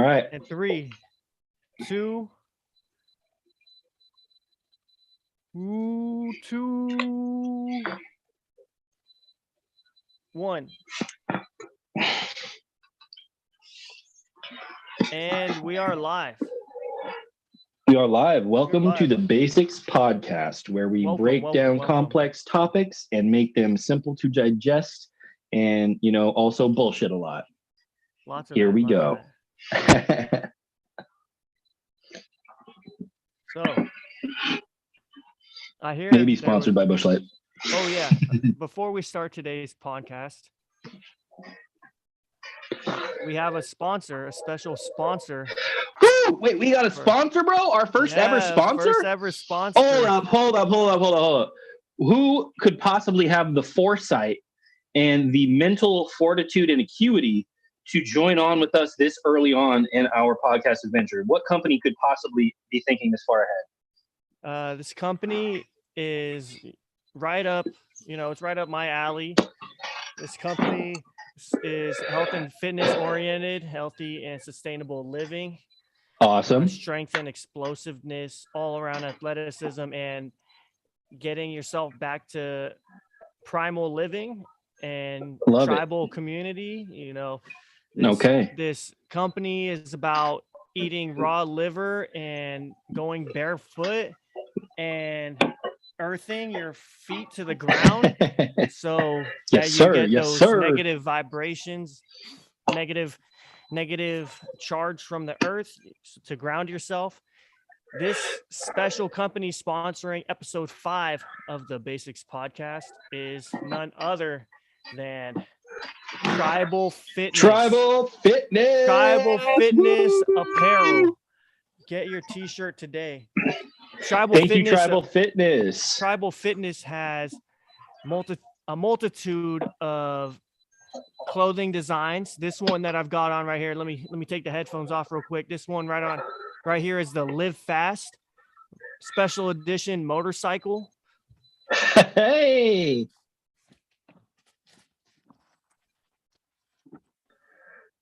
right. And 3, 2, 1. And we are live. We are live. Welcome live. to the Basics Podcast, where we break down complex topics and make them simple to digest and, also bullshit a lot. Lots of Here that, we go. So, I hear Maybe sponsored by Busch Light. Oh, yeah. Before we start today's podcast, we have a sponsor, a special sponsor. Woo! Wait, we got a sponsor, bro? Our first ever sponsor? First ever sponsor. Hold up. Who could possibly have the foresight and the mental fortitude and acuity to join on with us this early on in our podcast adventure? What company could possibly be thinking this far ahead? This company is right up, it's right up my alley. This company is health and fitness oriented, healthy and sustainable living. Awesome. Strength and explosiveness, all around athleticism, and getting yourself back to primal living and tribal community. This company is about eating raw liver and going barefoot and earthing your feet to the ground so that you get those negative vibrations, negative charge from the earth to ground yourself. This special company sponsoring episode 5 of the Basics Podcast is none other than Tribal Fitness. Tribal Fitness apparel. Get your t-shirt today. Thank you, Tribal Fitness. Tribal Fitness has a multitude of clothing designs. This one that I've got on right here, let me take the headphones off real quick. This one right here is the Live Fast special edition motorcycle. Hey.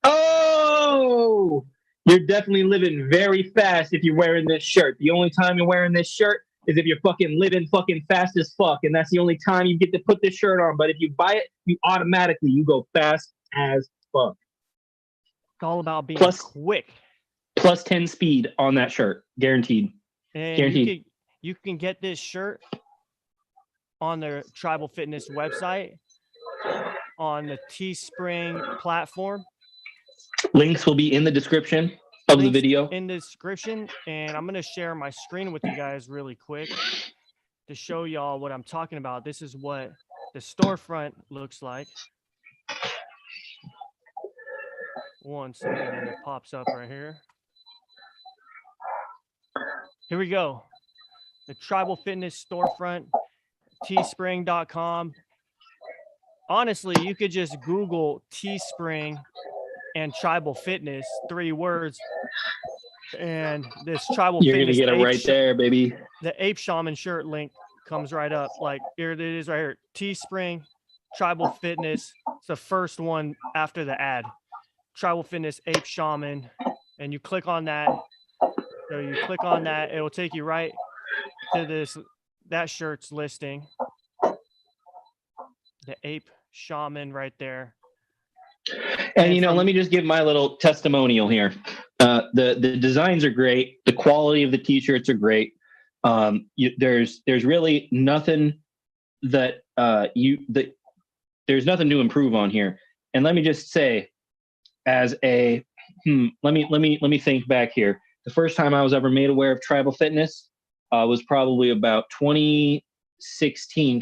Oh, you're definitely living very fast if you're wearing this shirt. The only time you're wearing this shirt is if you're fucking living fucking fast as fuck, and that's the only time you get to put this shirt on. But if you buy it, you go fast as fuck. It's all about being quick. Plus 10 speed on that shirt, guaranteed. And guaranteed. You can get this shirt on their Tribal Fitness website, on the Teespring platform. Links will be in the description of the video. In the description, and I'm going to share my screen with you guys really quick to show y'all what I'm talking about. This is what the storefront looks like. One second, and it pops up right here. Here we go. The Tribal Fitness storefront, teespring.com. Honestly, you could just Google Teespring and Tribal Fitness, 3 words, and this Tribal Fitness. You're gonna get it right there, baby. The Ape Shaman shirt link comes right up. Like, here it is right here. Teespring, Tribal Fitness. It's the first one after the ad. Tribal Fitness, Ape Shaman, and you click on that. So you click on that, it will take you right to that shirt's listing. The Ape Shaman right there. And let me just give my little testimonial here. The designs are great. The quality of the t-shirts are great. There's really nothing there's nothing to improve on here. And let me just say, as a let me think back here. The first time I was ever made aware of Tribal Fitness was probably about 2016.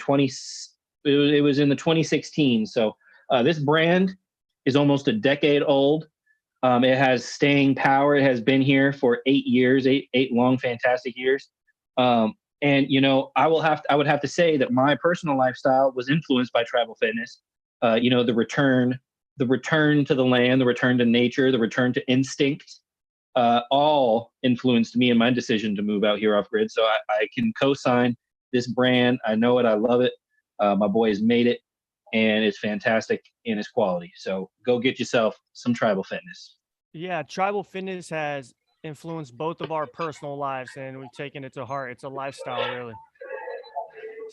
It was in the 2016. So this brand is almost a decade old. It has staying power. It has been here for 8 years, eight long, fantastic years. And I would have to say that my personal lifestyle was influenced by Tribal Fitness. The return to the land, the return to nature, the return to instinct, all influenced me in my decision to move out here off grid. So I can co-sign this brand. I know it. I love it. My boy has made it, and it's fantastic in its quality. So go get yourself some Tribal Fitness. Yeah, tribal fitness has influenced both of our personal lives, and we've taken it to heart. It's a lifestyle, really.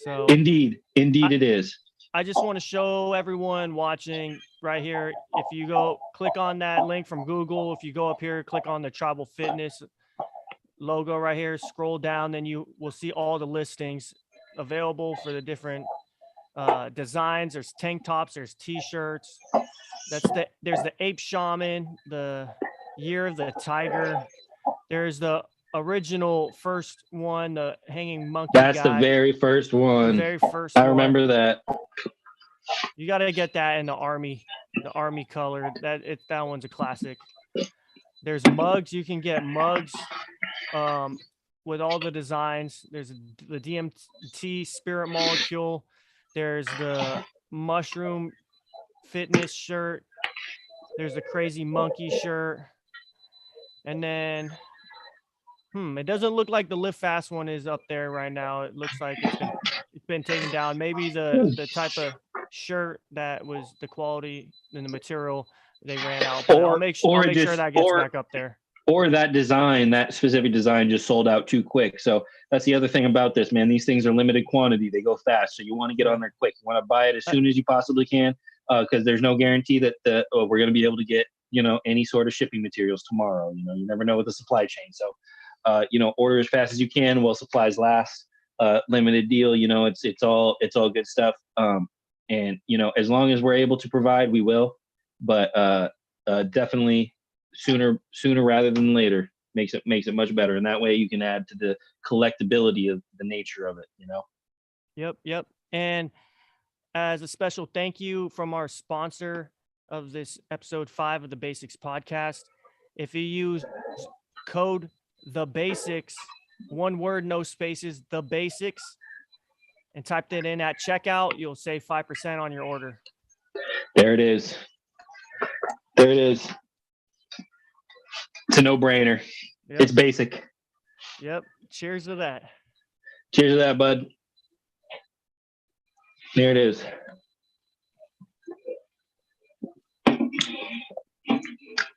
So Indeed, indeed, I, it is. I just want to show everyone watching right here. If you go click on that link from Google, if you go up here, click on the tribal fitness logo right here, scroll down, then you will see all the listings available for the different designs. There's tank tops, there's t-shirts. There's the ape shaman, the year of the tiger. There's the original first one, the hanging monkey That's the guy, very first the one. very first I one. remember that. You got to get that in the army color. That one's a classic. There's mugs. You can get mugs with all the designs. There's the DMT spirit molecule. There's the mushroom fitness shirt. There's the crazy monkey shirt. And then, it doesn't look like the lift fast one is up there right now. It looks like it's been taken down. Maybe the type of shirt that was the quality and the material they ran out. But I'll make sure that gets back up there. Or that specific design just sold out too quick. So that's the other thing about this, man. These things are limited quantity. They go fast. So you want to get on there quick. You want to buy it as soon as you possibly can, because there's no guarantee that we're going to be able to get, any sort of shipping materials tomorrow. You never know with the supply chain. So, order as fast as you can while supplies last. Limited deal. It's all good stuff. And as long as we're able to provide, we will. But definitely sooner rather than later makes it much better, and that way you can add to the collectability of the nature of it. Yep. And as a special thank you from our sponsor of this episode 5 of the Basics podcast, if you use code the basics, one word, no spaces, the basics, and typed it in at checkout, you'll save 5% on your order. There it is. It's a no-brainer. Yep. It's basic. Yep. Cheers to that. Cheers to that, bud. There it is.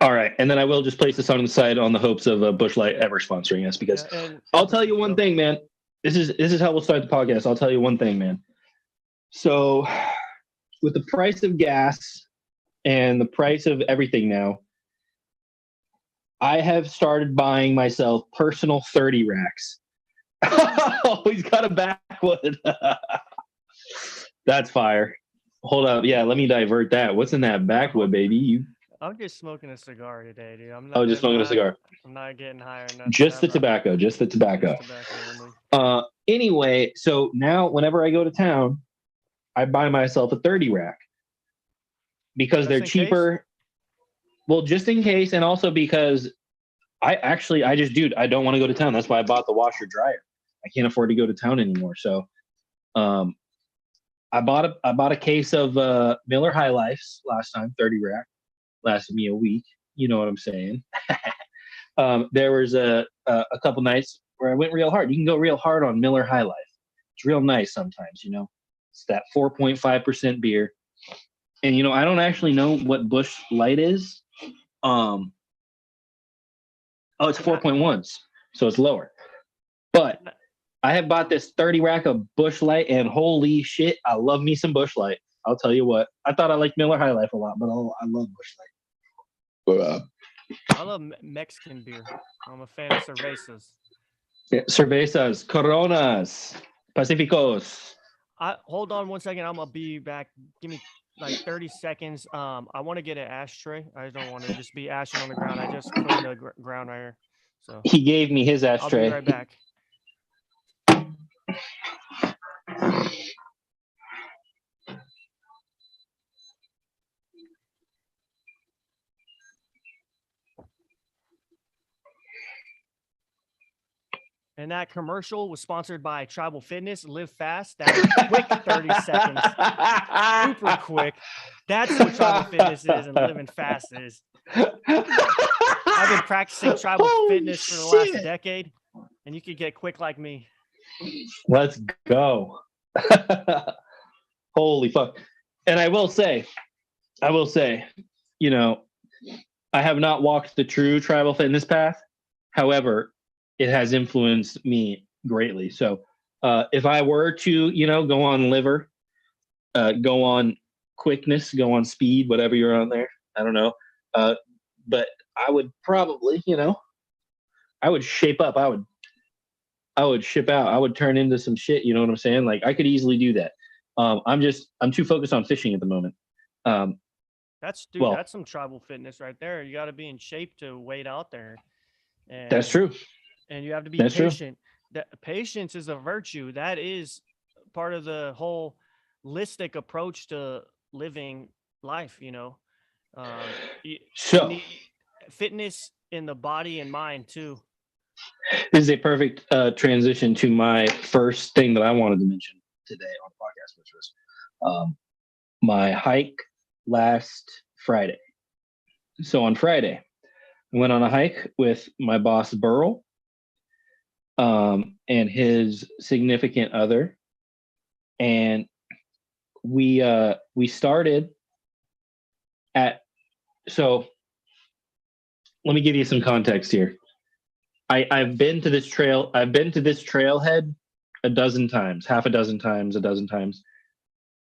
All right, and then I will just place this on the side on the hopes of Busch Light ever sponsoring us, because I'll tell you one thing, man. This is how we'll start the podcast. I'll tell you one thing, man. So, with the price of gas and the price of everything now, I have started buying myself personal 30 racks. Oh, he's got a backwood. That's fire. Hold up. Yeah, let me divert that. What's in that backwood, baby? I'm just smoking a cigar today, dude. Just smoking a cigar. I'm not getting higher. Just the tobacco. Anyway, so now whenever I go to town, I buy myself a 30 rack because they're cheaper. Well, just in case, and also because I don't want to go to town. That's why I bought the washer dryer. I can't afford to go to town anymore. So, I bought a case of Miller High Lifes last time, 30 rack, lasted me a week. You know what I'm saying? There was a couple nights where I went real hard. You can go real hard on Miller High Life. It's real nice sometimes. It's that 4.5% beer. And, I don't actually know what Busch Light is. It's 4.1s, so it's lower. But I have bought this 30 rack of Busch Light, and holy shit, I love me some Busch Light. I'll tell you what. I thought I liked Miller High Life a lot, but I love Busch Light. I love Mexican beer. I'm a fan of cervezas. Yeah, cervezas, Coronas, Pacificos. Hold on one second. I'm gonna be back. Give me like 30 seconds. I want to get an ashtray. I don't want to just be ashing on the ground. I just cleaned the ground right here. So he gave me his ashtray. I'll be right back. And that commercial was sponsored by Tribal Fitness. Live fast. That was quick 30 seconds. Super quick. That's what Tribal Fitness is and living fast is. I've been practicing Tribal Fitness for the last decade, and you could get quick like me. Let's go. Holy fuck. And I will say, I have not walked the true tribal fitness path. However, it has influenced me greatly. So if I were to, go on liver, go on quickness, go on speed, whatever you're on there, I don't know. But I would probably, I would shape up. I would ship out. I would turn into some shit. You know what I'm saying? Like I could easily do that. I'm too focused on fishing at the moment. That's Well, that's some tribal fitness right there. You got to be in shape to wade out there, that's and true. you have to be That's true. patient. That patience is a virtue. That is part of the whole holistic approach to living life. You So need fitness in the body and mind too. this is a perfect transition to my first thing that I wanted to mention today on the podcast, which was my hike last Friday. So on Friday, I went on a hike with my boss Burl, and his significant other, and we started at. So let me give you some context here. I've been to this trail. I've been to this trailhead a dozen times, half a dozen times,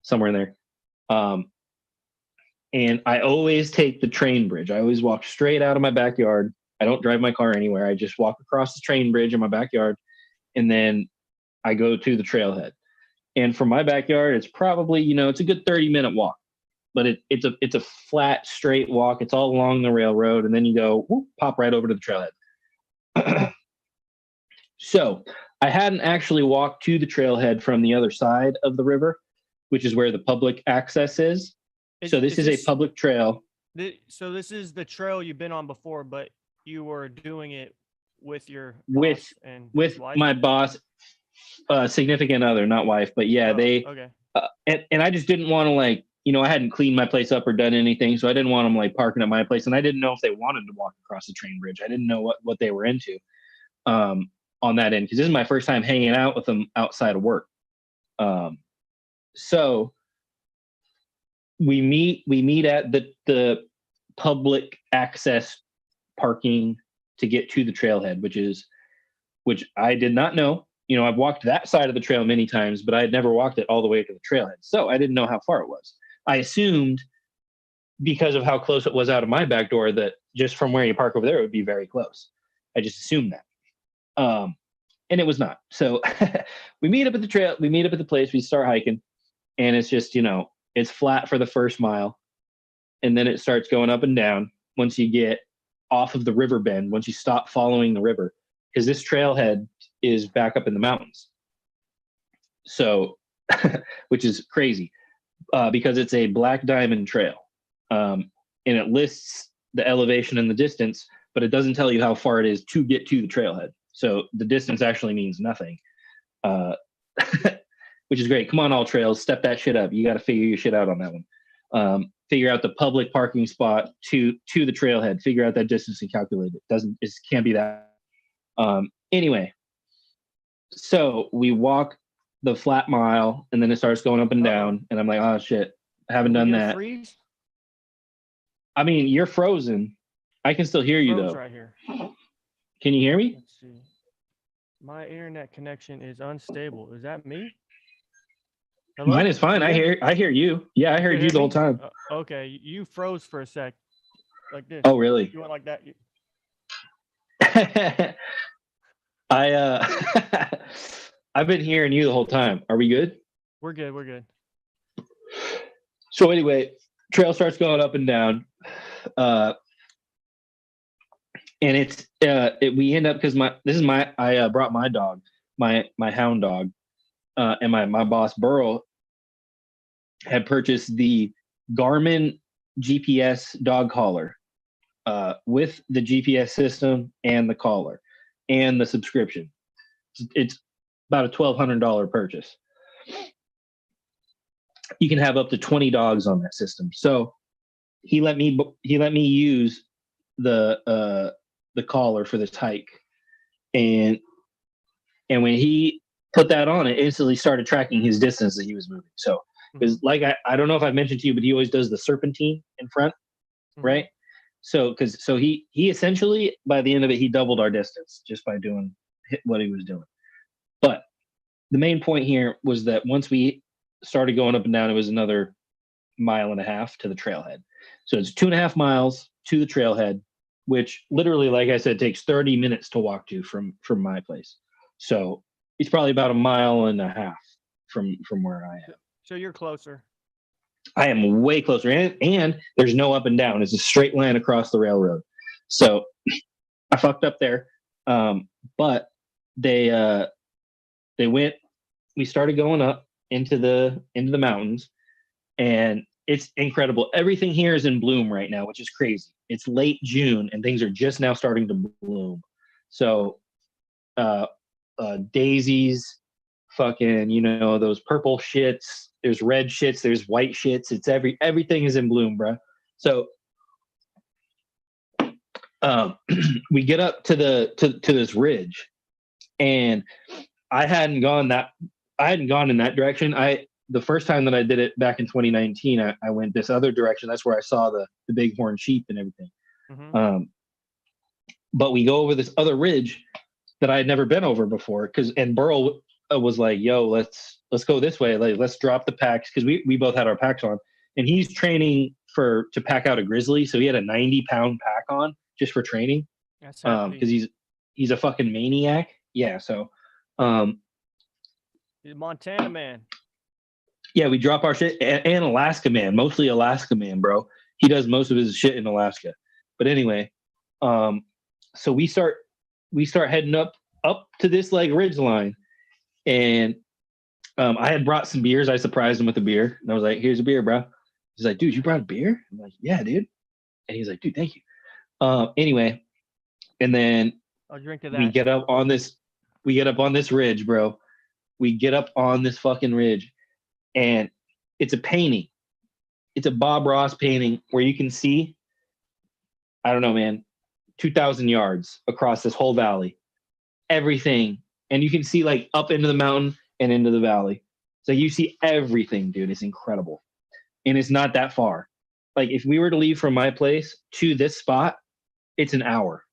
somewhere in there. And I always take the train bridge. I always walk straight out of my backyard. I don't drive my car anywhere. I just walk across the train bridge in my backyard, and then I go to the trailhead. And from my backyard, it's probably it's a good 30-minute walk, but it's a flat, straight walk. It's all along the railroad, and then you go whoop, pop right over to the trailhead. So I hadn't actually walked to the trailhead from the other side of the river, which is where the public access is. So this is a public trail. So this is the trail you've been on before, but you were doing it with your with my boss, significant other, not wife, but yeah, okay. And I just didn't want to I hadn't cleaned my place up or done anything, so I didn't want them parking at my place, and I didn't know if they wanted to walk across the train bridge. I didn't know what they were into. On that end, because this is my first time hanging out with them outside of work. So we meet at the public access parking to get to the trailhead, which I did not know. I've walked that side of the trail many times, but I had never walked it all the way to the trailhead. So I didn't know how far it was. I assumed because of how close it was out of my back door that just from where you park over there, it would be very close. I just assumed that. And it was not. So we meet up at the trail. We meet up at the place. We start hiking, and it's just, it's flat for the first mile. And then it starts going up and down once you get off of the river bend, once you stop following the river, because this trailhead is back up in the mountains. So, which is crazy because it's a black diamond trail. And it lists the elevation and the distance, but it doesn't tell you how far it is to get to the trailhead. So the distance actually means nothing, which is great. Come on, all trails, step that shit up. You got to figure your shit out on that one. Figure out the public parking spot to the trailhead. Figure out that distance and calculate it. It can't be that. Anyway, so we walk the flat mile, and then it starts going up and down, and I'm like, oh shit, I haven't done that. Freeze? I mean, you're frozen. I can still hear you though. Right here. Can you hear me? Let's see. My internet connection is unstable. Is that me? Hello? Mine is fine. I hear you. Yeah, I heard you the whole time. Okay, you froze for a sec, like this. Oh, really? You went like that. I've been hearing you the whole time. Are we good? We're good. So anyway, trail starts going up and down. And we end up because I brought my dog, my hound dog, and my boss Burl had purchased the Garmin GPS dog collar with the GPS system and the collar and the subscription. It's about a $1,200 purchase. You can have up to 20 dogs on that system. So he let me use the collar for this hike, and when he put that on, it instantly started tracking his distance that he was moving. So because I don't know if I've mentioned to you, but he always does the serpentine in front, right? So he essentially, by the end of it, he doubled our distance just by doing what he was doing. But the main point here was that once we started going up and down, it was another mile and a half to the trailhead. So it's 2.5 miles to the trailhead, which literally, like I said, takes 30 minutes to walk to from my place. So it's probably about a mile and a half from where I am. So you're closer. I am way closer, and there's no up and down. It's a straight line across the railroad. So I fucked up there. But they went. We started going up into the mountains, and it's incredible. Everything here is in bloom right now, which is crazy. It's late June, and things are just now starting to bloom. So, daisies, fucking, those purple shits. There's red shits. There's white shits. It's everything is in bloom, bro. So, we get up to this ridge, and I hadn't gone in that direction. The first time that I did it back in 2019, I went this other direction. That's where I saw the bighorn sheep and everything. Mm-hmm. But we go over this other ridge that I had never been over before. And Burl was like, "Yo, let's go this way. Like, let's drop the packs," because we both had our packs on. And he's training to pack out a grizzly, so he had a 90-pound pack on just for training. That's because he's a fucking maniac. Yeah. So, he's a Montana man. Yeah, we drop our shit, and Alaska man, mostly Alaska man, bro. He does most of his shit in Alaska. But anyway, so we start heading up to this like ridge line, and I had brought some beers. I surprised him with a beer, and I was like, "Here's a beer, bro." He's like, "Dude, you brought a beer?" I'm like, "Yeah, dude." And he's like, "Dude, thank you." Anyway, and then I'll drink to that. We get up on this ridge, bro. We get up on this fucking ridge, and it's a painting. It's a Bob Ross painting where you can see, I don't know, man, 2,000 yards across this whole valley. Everything. And you can see like up into the mountain and into the valley. So you see everything, dude. It's incredible. And it's not that far. Like if we were to leave from my place to this spot, it's an hour.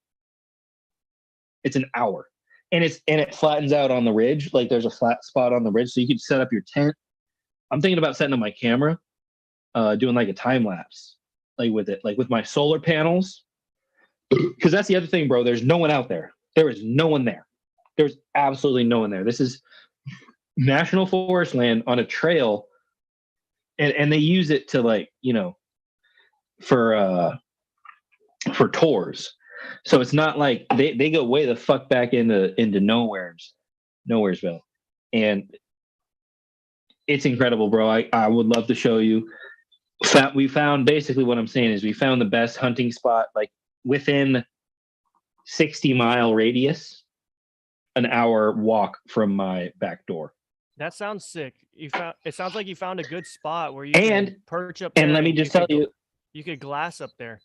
It's an hour. And it flattens out on the ridge. Like there's a flat spot on the ridge. So you could set up your tent. I'm thinking about setting up my camera, doing like a time lapse, like with it, like with my solar panels. Because that's the other thing, bro. There's no one out there. There is no one there. There's absolutely no one there. This is national forest land on a trail, and they use it to like, for tours. So it's not like they go way the fuck back into Nowheresville, and it's incredible, bro. I would love to show you. We found basically what I'm saying is we found the best hunting spot like within 60-mile radius, an hour walk from my back door. That sounds sick. It sounds like you found a good spot where you can perch up there. And let me just tell you, you could glass up there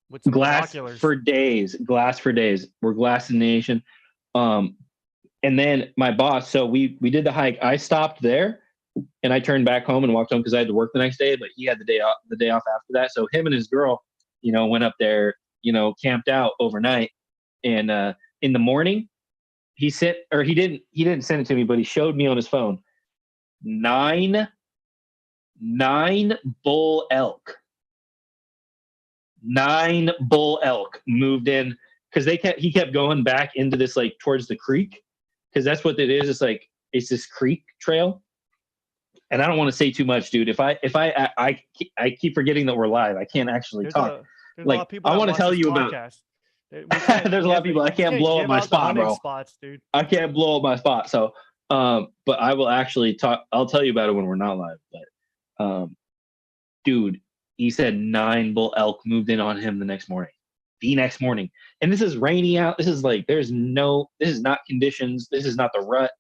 with some glass binoculars. for days. Glass for days. We're glassing the nation. And then my boss. So we did the hike. I stopped there, and I turned back home and walked home because I had to work the next day. But he had the day off after that. So him and his girl, went up there. Camped out overnight, and in the morning, he didn't send it to me, but he showed me on his phone. 9 bull elk. 9 bull elk moved in because he kept going back into this like towards the creek, because that's what it is. It's this creek trail. And I don't want to say too much, dude. If I keep forgetting that we're live. I can't actually talk. Like I want to tell you about. There's a lot of people. I can't blow up my spot, bro. Spots, dude. I can't blow up my spot. So, but I will actually talk. I'll tell you about it when we're not live. But, dude, he said 9 bull elk moved in on him the next morning. And this is rainy out. This is not conditions. This is not the rut.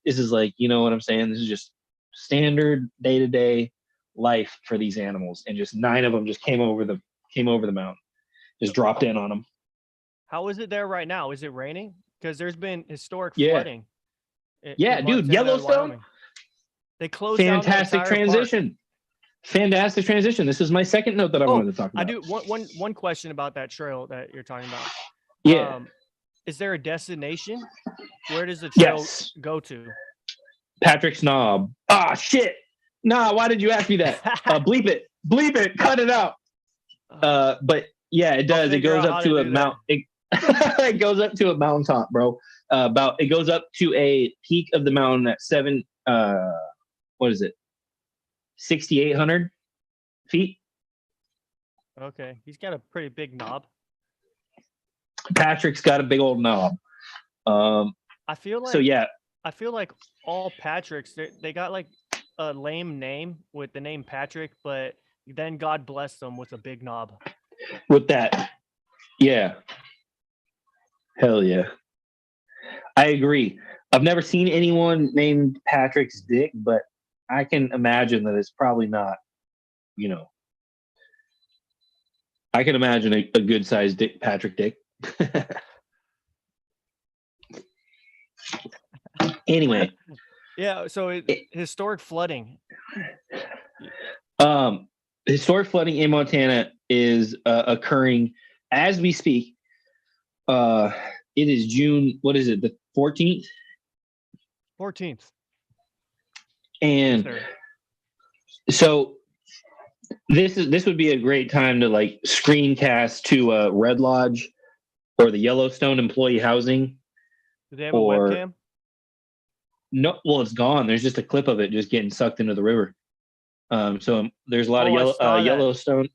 This is like, you know what I'm saying? This is just standard day-to-day life for these animals. And just 9 of them just came over the mountain, just dropped in on them. How is it there right now? Is it raining? Because there's been historic flooding. Yeah, dude, Yellowstone. They closed fantastic down the transition. park. fantastic transition. This is my second note that I wanted to talk about. I do one question about that trail that you're talking about. Yeah. Is there a destination? Where does the trail go to? Patrick's Knob. Ah, shit. Nah, why did you ask me that? Bleep it. Bleep it. Cut it out. But yeah, it does. It goes up to a mountain. It goes up to a mountaintop, bro. It goes up to a peak of the mountain at 6,800 feet. Okay, he's got a pretty big knob. Patrick's got a big old knob. I feel like so. Yeah, I feel like all Patricks they got like a lame name with the name Patrick, but then God bless them with a big knob. With that, yeah, hell yeah, I agree. I've never seen anyone named Patrick's dick, but I can imagine that it's probably not. I can imagine a good sized dick, Patrick dick. Anyway. Yeah. So historic flooding. Historic flooding in Montana is occurring as we speak. It is June. What is it? The 14th. 14th. And so this would be a great time to like screencast to Red Lodge or the Yellowstone employee housing. Do they have a webcam? No, well, it's gone. There's just a clip of it just getting sucked into the river. So there's a lot of Yellowstone.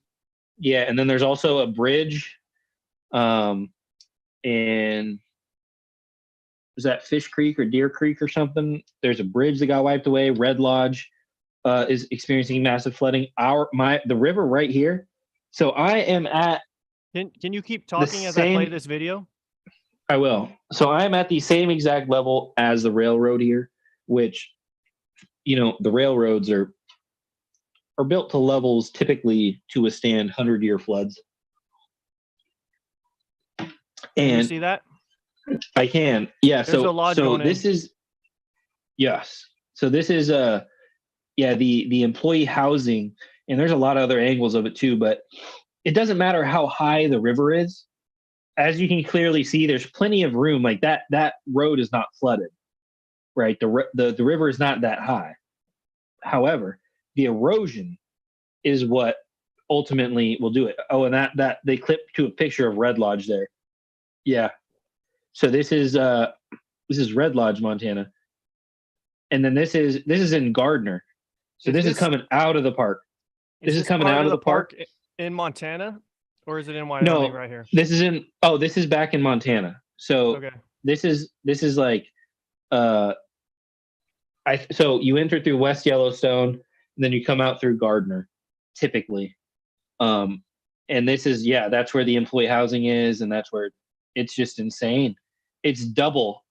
Yeah, and then there's also a bridge. And was that Fish Creek or Deer Creek or something? There's a bridge that got wiped away. Red Lodge is experiencing massive flooding. The river right here. So I am at. Can you keep talking as I play this video? I will. So I am at the same exact level as the railroad here, which, the railroads are built to levels typically to withstand 100-year floods. Can you see that? I can. Yeah. There's a lodge going this in. is. Yes. So this is the employee housing, and there's a lot of other angles of it too, but it doesn't matter how high the river is. As you can clearly see, there's plenty of room. Like that road is not flooded, right? The river is not that high. However, the erosion is what ultimately will do it. Oh, and that they clipped to a picture of Red Lodge there. Yeah. So this is Red Lodge, Montana, and then this is in Gardner. So this is coming out of the park. This is coming out of the park in Montana, or is it in Wyoming right here? This is back in Montana. So this is like, so you enter through West Yellowstone, and then you come out through Gardner, typically. And this is, that's where the employee housing is, and that's where it's just insane. It's double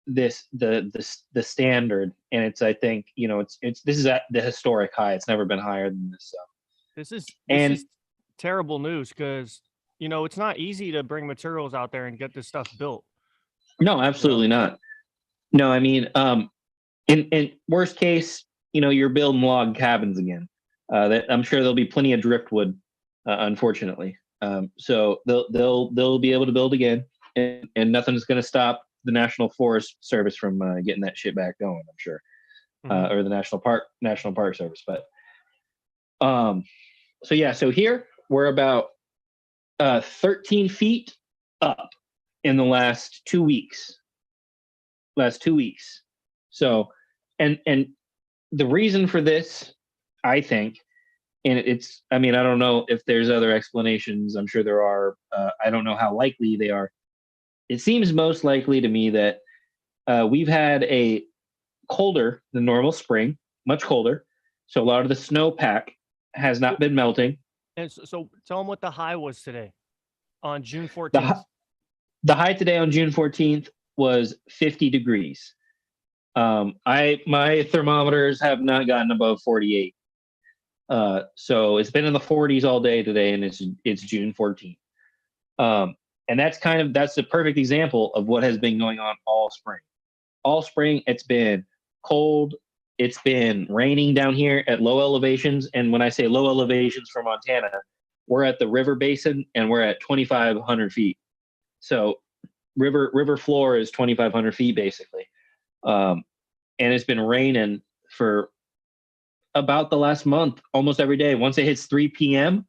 the standard, and it's, I think, this is at the historic high. It's never been higher than this. So this is terrible news, because it's not easy to bring materials out there and get this stuff built. No, absolutely not. No, I mean, in worst case, you're building log cabins again. I'm sure there'll be plenty of driftwood, unfortunately. So they'll be able to build again, and nothing's going to stop the National Forest Service from getting that shit back going, I'm sure, or the National Park Service. But so here we're about 13 feet up in the last 2 weeks. So, and the reason for this, I think, and I don't know if there's other explanations. I'm sure there are. I don't know how likely they are. It seems most likely to me that we've had a colder than normal spring, much colder. So a lot of the snowpack has not been melting. And so tell them what the high was today on June 14th. The high today on June 14th was 50 degrees. My thermometers have not gotten above 48. So it's been in the 40s all day today, and it's June 14th. And that's the perfect example of what has been going on all spring. All spring, it's been cold, it's been raining down here at low elevations. And when I say low elevations for Montana, we're at the river basin and we're at 2,500 feet. So river floor is 2,500 feet basically. And it's been raining for about the last month, almost every day. Once it hits 3 p.m.,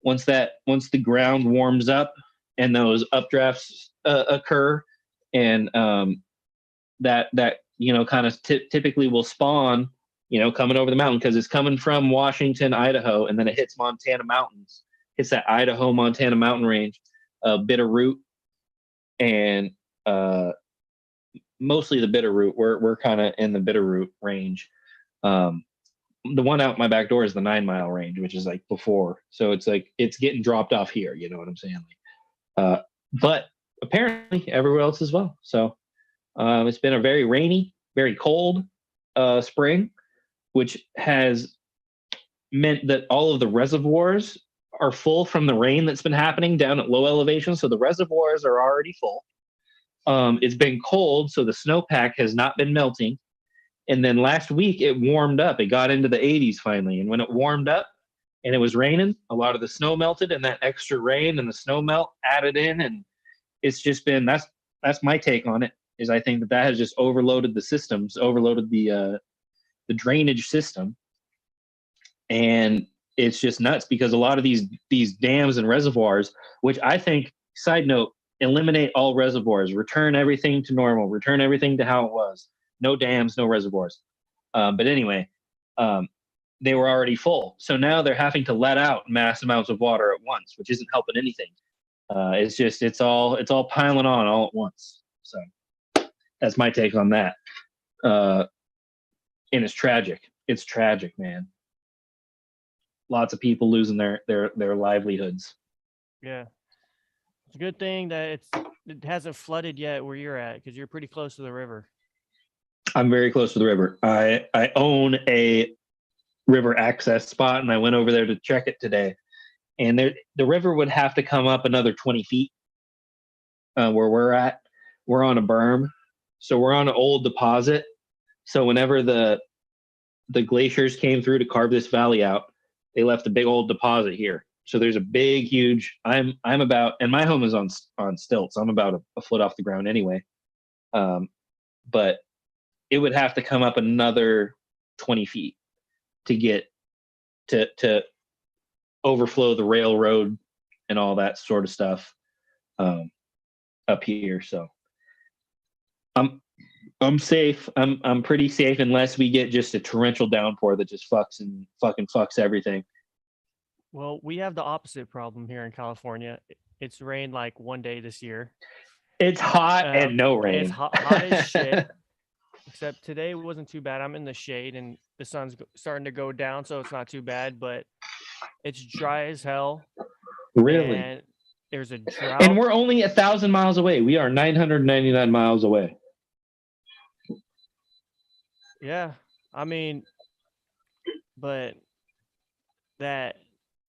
once the ground warms up and those updrafts occur, and that kind of typically will spawn, coming over the mountain, because it's coming from Washington, Idaho, and then it hits Montana mountains, hits that Idaho Montana mountain range, Bitterroot, and mostly the Bitterroot. We're kind of in the Bitterroot range. The one out my back door is the 9 Mile range, which is like before. So it's like it's getting dropped off here. You know what I'm saying? But apparently everywhere else as well. So it's been a very rainy, very cold spring, which has meant that all of the reservoirs are full from the rain that's been happening down at low elevation. So the reservoirs are already full. It's been cold, so the snowpack has not been melting. And then last week it warmed up. It got into the 80s finally. And when it warmed up and it was raining, a lot of the snow melted, and that extra rain and the snow melt added in. And it's just been, that's my take on it, is I think that has just overloaded the systems, overloaded the drainage system. And it's just nuts because a lot of these dams and reservoirs, which I think, side note, eliminate all reservoirs, return everything to normal, return everything to how it was. No dams, no reservoirs. But anyway, they were already full. So now they're having to let out mass amounts of water at once, which isn't helping anything. It's all piling on all at once. So that's my take on that. And it's tragic. It's tragic, man. Lots of people losing their livelihoods. Yeah. It's a good thing that it hasn't flooded yet where you're at, because you're pretty close to the river. I'm very close to the river. I own a river access spot, and I went over there to check it today. And the river would have to come up another 20 feet where we're at. We're on a berm, so we're on an old deposit. So whenever the glaciers came through to carve this valley out, they left a big old deposit here. So there's a big, huge. I'm about, and my home is on stilts. I'm about a foot off the ground anyway. But it would have to come up another 20 feet to get to overflow the railroad and all that sort of stuff up here. So I'm safe. I'm pretty safe unless we get just a torrential downpour that just fucking fucks everything. Well, we have the opposite problem here in California. It's rained like one day this year. It's hot and no rain. And it's hot as shit. Except today wasn't too bad. I'm in the shade and the sun's starting to go down, so it's not too bad. But it's dry as hell. Really? And there's a drought. And we're only 1,000 miles away. We are 999 miles away. Yeah, I mean, but that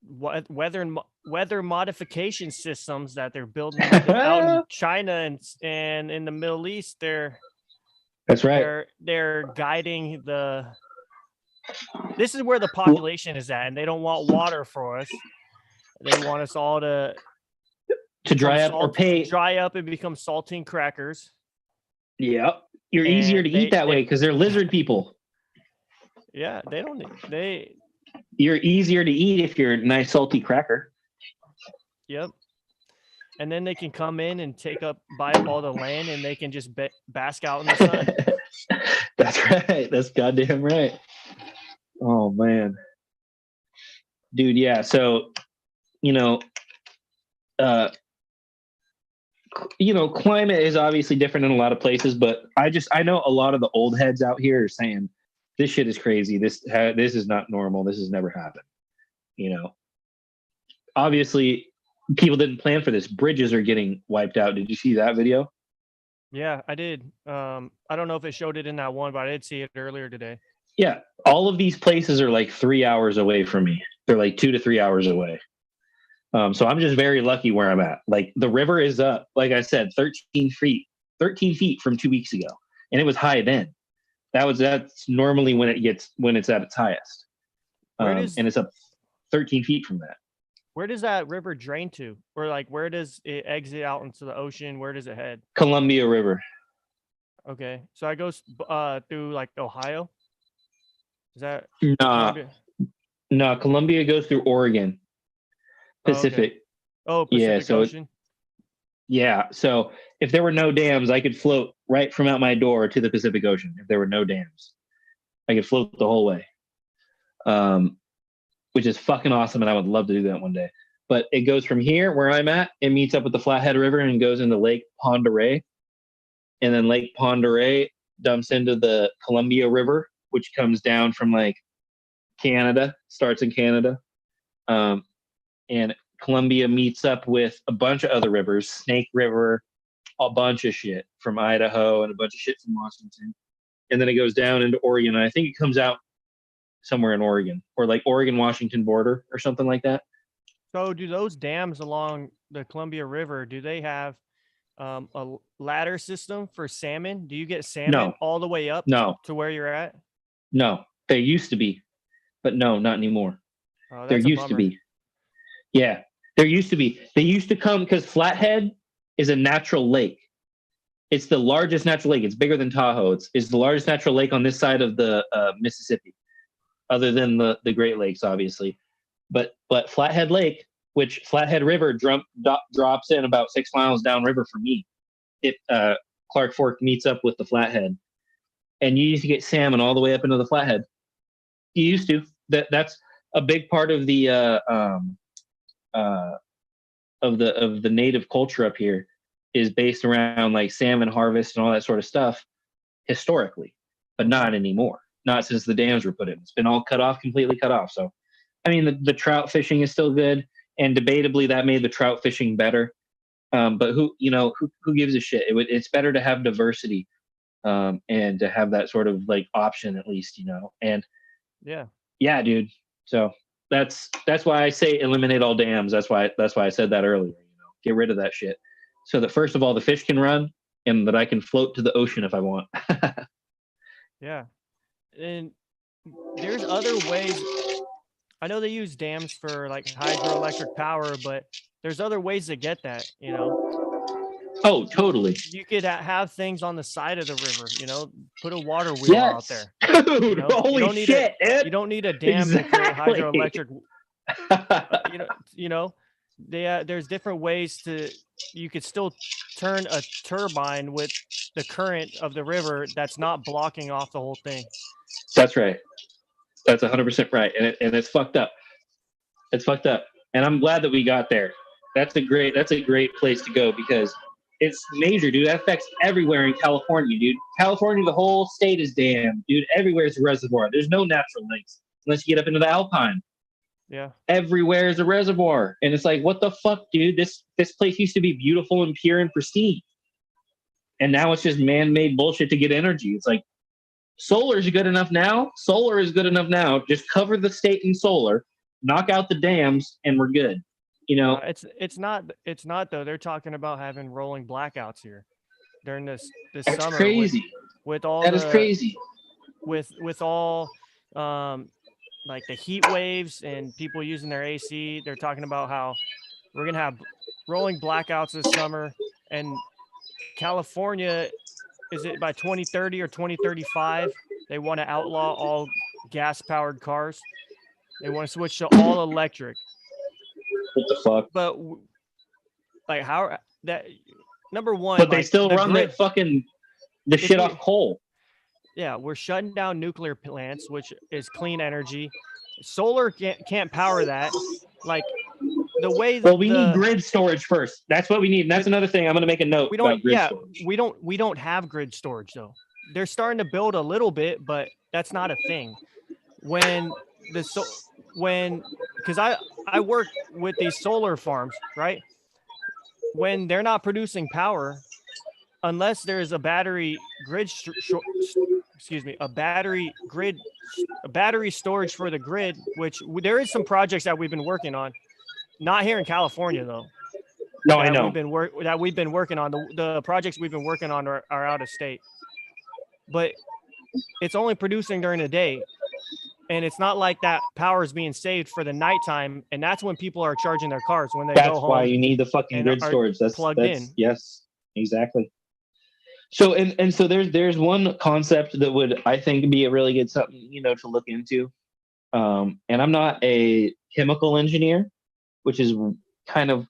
weather modification systems that they're building out in China and in the Middle East, that's right. They're guiding this is where the population is at, and they don't want water for us. They want us all to dry up and become saltine crackers. Yep. You're easier to eat that way because they're lizard people. Yeah, You're easier to eat if you're a nice salty cracker. Yep. And then they can come in and buy up all the land, and they can just bask out in the sun. That's right. That's goddamn right. Oh man, dude. Yeah. So, climate is obviously different in a lot of places, but I know a lot of the old heads out here are saying this shit is crazy. This is not normal. This has never happened. Obviously people didn't plan for this. Bridges are getting wiped out. Did you see that video? Yeah, I did. I don't know if it showed it in that one, but I did see it earlier today. Yeah. All of these places are like 3 hours away from me. They're like 2 to 3 hours away. So I'm just very lucky where I'm at. Like the river is up, like I said, 13 feet from 2 weeks ago. And it was high then. That's normally when it's at its highest. And it's up 13 feet from that. Where does that river drain to? Or like, where does it exit out into the ocean? Where does it head? Columbia River. Okay, so it goes through like Ohio. Is that no? Columbia goes through Oregon, Pacific. Oh, okay. Pacific Ocean. Yeah. So if there were no dams, I could float right from out my door to the Pacific Ocean. If there were no dams, I could float the whole way. Which is fucking awesome, and I would love to do that one day. But it goes from here, where I'm at, it meets up with the Flathead River and goes into Lake Pend Oreille. And then Lake Pend Oreille dumps into the Columbia River, which comes down from like Canada, starts in Canada. And Columbia meets up with a bunch of other rivers, Snake River, a bunch of shit from Idaho, and a bunch of shit from Washington. And then it goes down into Oregon. And I think it comes out somewhere in Oregon, or like Oregon-Washington border or something like that. So do those dams along the Columbia River, do they have a ladder system for salmon? Do you get salmon all the way up to where you're at? No, there used to be, but no, not anymore. Oh, there used to be. Yeah, there used to be. They used to come because Flathead is a natural lake. It's the largest natural lake. It's bigger than Tahoe. It's the largest natural lake on this side of the Mississippi, other than the Great Lakes, obviously. But Flathead Lake, which Flathead River drops in about 6 miles downriver from me. Clark Fork meets up with the Flathead, and you used to get salmon all the way up into the Flathead. You used to. That's a big part of the native culture up here is based around like salmon harvest and all that sort of stuff historically, but not anymore. Not since the dams were put in. It's been all completely cut off. So, I mean, the trout fishing is still good, and debatably that made the trout fishing better. But who gives a shit? It's better to have diversity, and to have that sort of like option at least, And yeah, dude. So that's why I say eliminate all dams. That's why I said that earlier. Get rid of that shit, so that first of all the fish can run, and that I can float to the ocean if I want. Yeah. And there's other ways. I know they use dams for like hydroelectric power, but there's other ways to get that, Oh, totally. You could have things on the side of the river, put a water wheel out there. Dude, holy shit, you don't need a dam to create hydroelectric. There's different ways you could still turn a turbine with the current of the river that's not blocking off the whole thing. That's right. That's 100% right. And it's fucked up. It's fucked up. And I'm glad that we got there. That's a great place to go, because it's major, dude. That affects everywhere in California, dude. California, the whole state is dammed, dude. Everywhere is a reservoir. There's no natural lakes unless you get up into the Alpine. Yeah. Everywhere is a reservoir. And it's like, what the fuck, dude? This place used to be beautiful and pure and pristine. And now it's just man-made bullshit to get energy. It's like, solar is good enough now. Solar is good enough now. Just cover the state in solar, knock out the dams, and we're good. It's not though. They're talking about having rolling blackouts here during this That's summer. Crazy. With all that is crazy. With all like the heat waves and people using their AC. They're talking about how we're gonna have rolling blackouts this summer, and California, is it by 2030 or 2035? They want to outlaw all gas-powered cars. They want to switch to all electric. What the fuck? But like, how that number one? But they still run grid, that fucking shit off coal. Yeah, we're shutting down nuclear plants, which is clean energy. Solar can't power that. Like the way. We need grid storage first. That's what we need. And that's another thing. I'm going to make a note. We don't have grid storage though. They're starting to build a little bit, but that's not a thing. Because I work with these solar farms, right? When they're not producing power, unless there is a battery storage for the grid, which there is some projects that we've been working on, not here in California though. No, I know. We've been working on the projects we've been working on are out of state. But it's only producing during the day. And it's not like that power is being saved for the nighttime. And that's when people are charging their cars when they go That's home. why you need the fucking and grid are storage. That's plugged in. Yes, exactly. So and so there's one concept that would, I think, be a really good something, to look into. And I'm not a chemical engineer, which is kind of,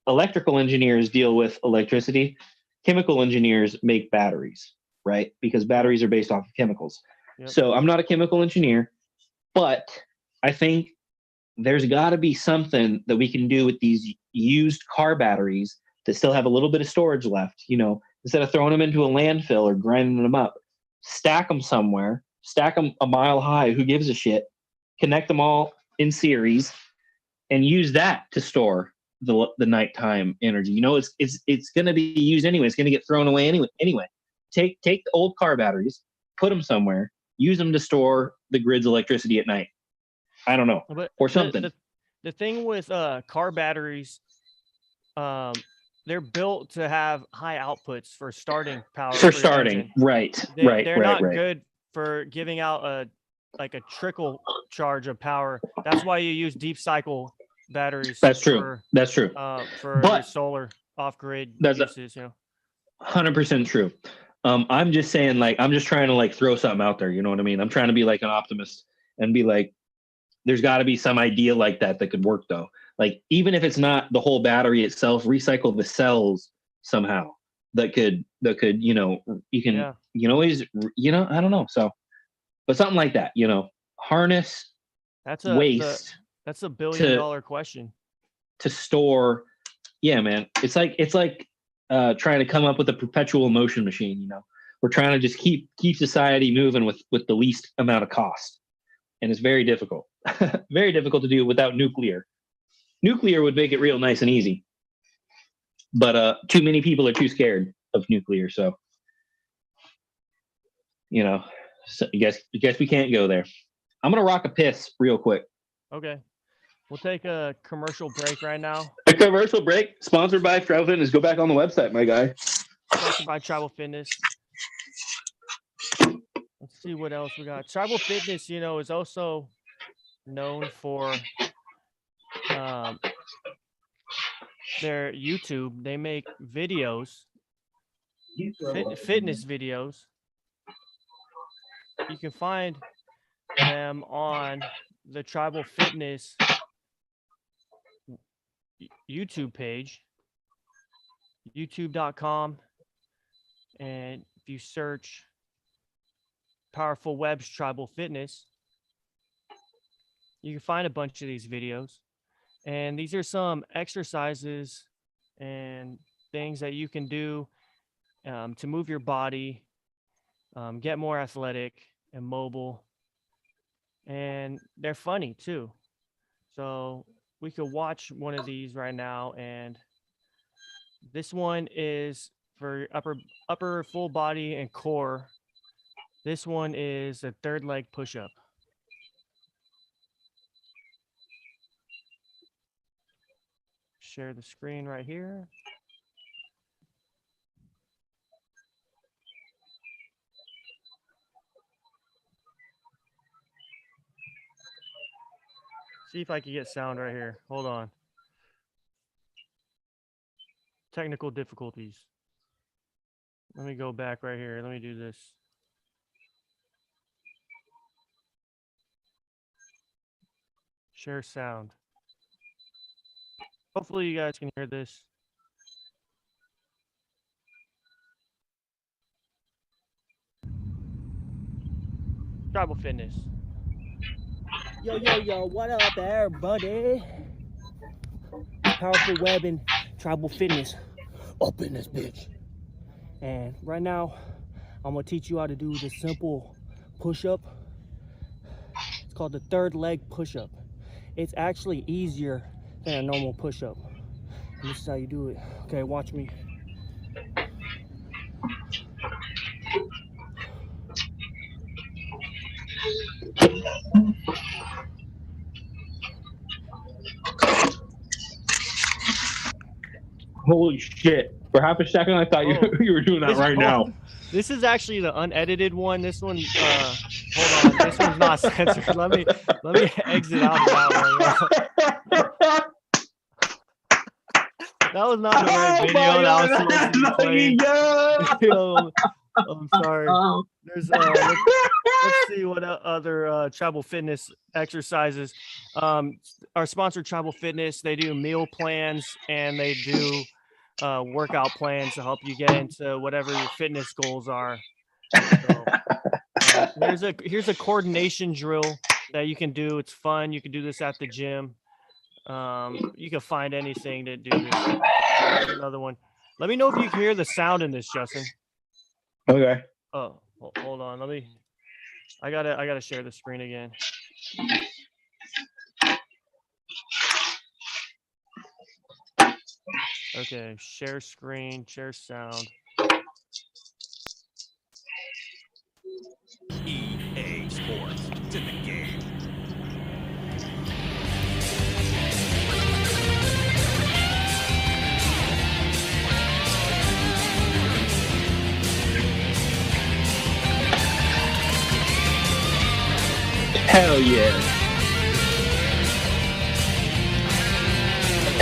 electrical engineers deal with electricity. Chemical engineers make batteries, right? Because batteries are based off of chemicals. Yep. So I'm not a chemical engineer, but I think there's got to be something that we can do with these used car batteries that still have a little bit of storage left. Instead of throwing them into a landfill or grinding them up, stack them somewhere, stack them a mile high. Who gives a shit? Connect them all in series and use that to store the nighttime energy. It's going to be used anyway. It's going to get thrown away anyway. Take the old car batteries, put them somewhere, use them to store the grid's electricity at night. I don't know, or something. The thing with car batteries, they're built to have high outputs for starting power. For starting, right. They're not good for giving out a trickle charge of power. That's why you use deep cycle batteries. That's true. That's true. For your solar off grid uses, 100% true. I'm just saying, I'm just trying to throw something out there. You know what I mean? I'm trying to be like an optimist and be like, there's got to be some idea like that could work though. Even if it's not the whole battery itself, recycle the cells somehow. That could you can always I don't know. So, but something like that, harness waste. That's $1 billion question. To store, yeah, man. It's like trying to come up with a perpetual motion machine. We're trying to just keep society moving with the least amount of cost, and it's very difficult. Very difficult to do without nuclear. Nuclear would make it real nice and easy, but too many people are too scared of nuclear. So, so I guess we can't go there. I'm gonna rock a piss real quick. Okay. We'll take a commercial break right now. A commercial break, sponsored by Tribal Fitness. Go back on the website, my guy. Sponsored by Tribal Fitness. Let's see what else we got. Tribal Fitness, is also known for their YouTube. They make videos, fitness videos. You can find them on the Tribal Fitness YouTube page, youtube.com, and if you search Powerful Webs Tribal Fitness, you can find a bunch of these videos. And these are some exercises and things that you can do to move your body, get more athletic and mobile. And they're funny too. So we could watch one of these right now. And this one is for upper full body and core. This one is a third leg push-up. Share the screen right here. See if I can get sound right here. Hold on. Technical difficulties. Let me go back right here. Let me do this. Share sound. Hopefully you guys can hear this. Tribal Fitness. Yo, what up, everybody? Powerful Web and Tribal Fitness up in this bitch. And right now, I'm gonna teach you how to do this simple push-up. It's called the third leg push-up. It's actually easier than a normal push-up. And this is how you do it. Okay, watch me. Holy shit. For half a second, I thought you were doing that right now. This is actually the unedited one. This one, hold on. This one's not censored. Let me exit out of that one. That was not the right video. That was supposed to be playing. I'm sorry. There's let's see what other Tribal Fitness exercises. Our sponsor, Tribal Fitness, they do meal plans and they do workout plans to help you get into whatever your fitness goals are. So, here's a coordination drill that you can do. It's fun. You can do this at the gym. You can find anything to do this. Here's another one. Let me know if you can hear the sound in this, Justin. Okay. Oh, hold on. I gotta share the screen again. Okay, share screen, share sound. EA Sports. It's in the game. Hell yeah.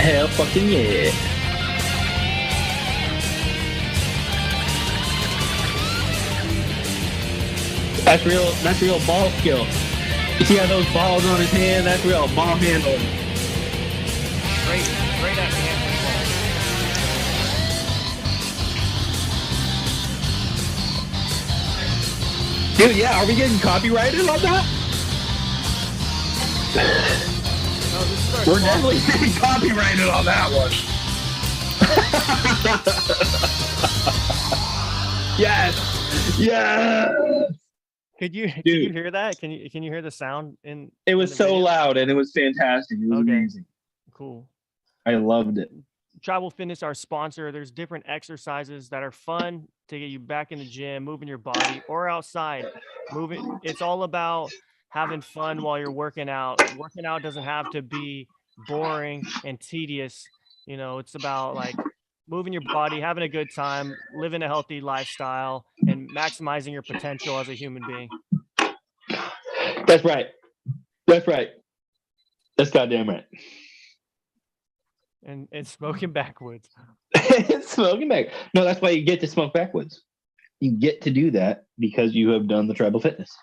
Hell fucking yeah. That's real ball skill. You see how those balls on his hand? That's real ball handling. Great at handling ball. Dude, yeah, are we getting copyrighted on that? No, this is We're definitely getting copyrighted on that one. Yes. Yes. Can you hear that? Can you hear the sound in? It was so loud and it was fantastic. It was amazing. Cool. I loved it. Tribal Fitness, our sponsor. There's different exercises that are fun to get you back in the gym, moving your body, or outside. Moving. It's all about having fun while you're working out. Working out doesn't have to be boring and tedious. You know, it's about like moving your body, having a good time, living a healthy lifestyle, and maximizing your potential as a human being. That's right. That's right. That's goddamn right. And smoking backwoods. Smoking back. No, that's why you get to smoke backwoods. You get to do that because you have done the Tribal Fitness.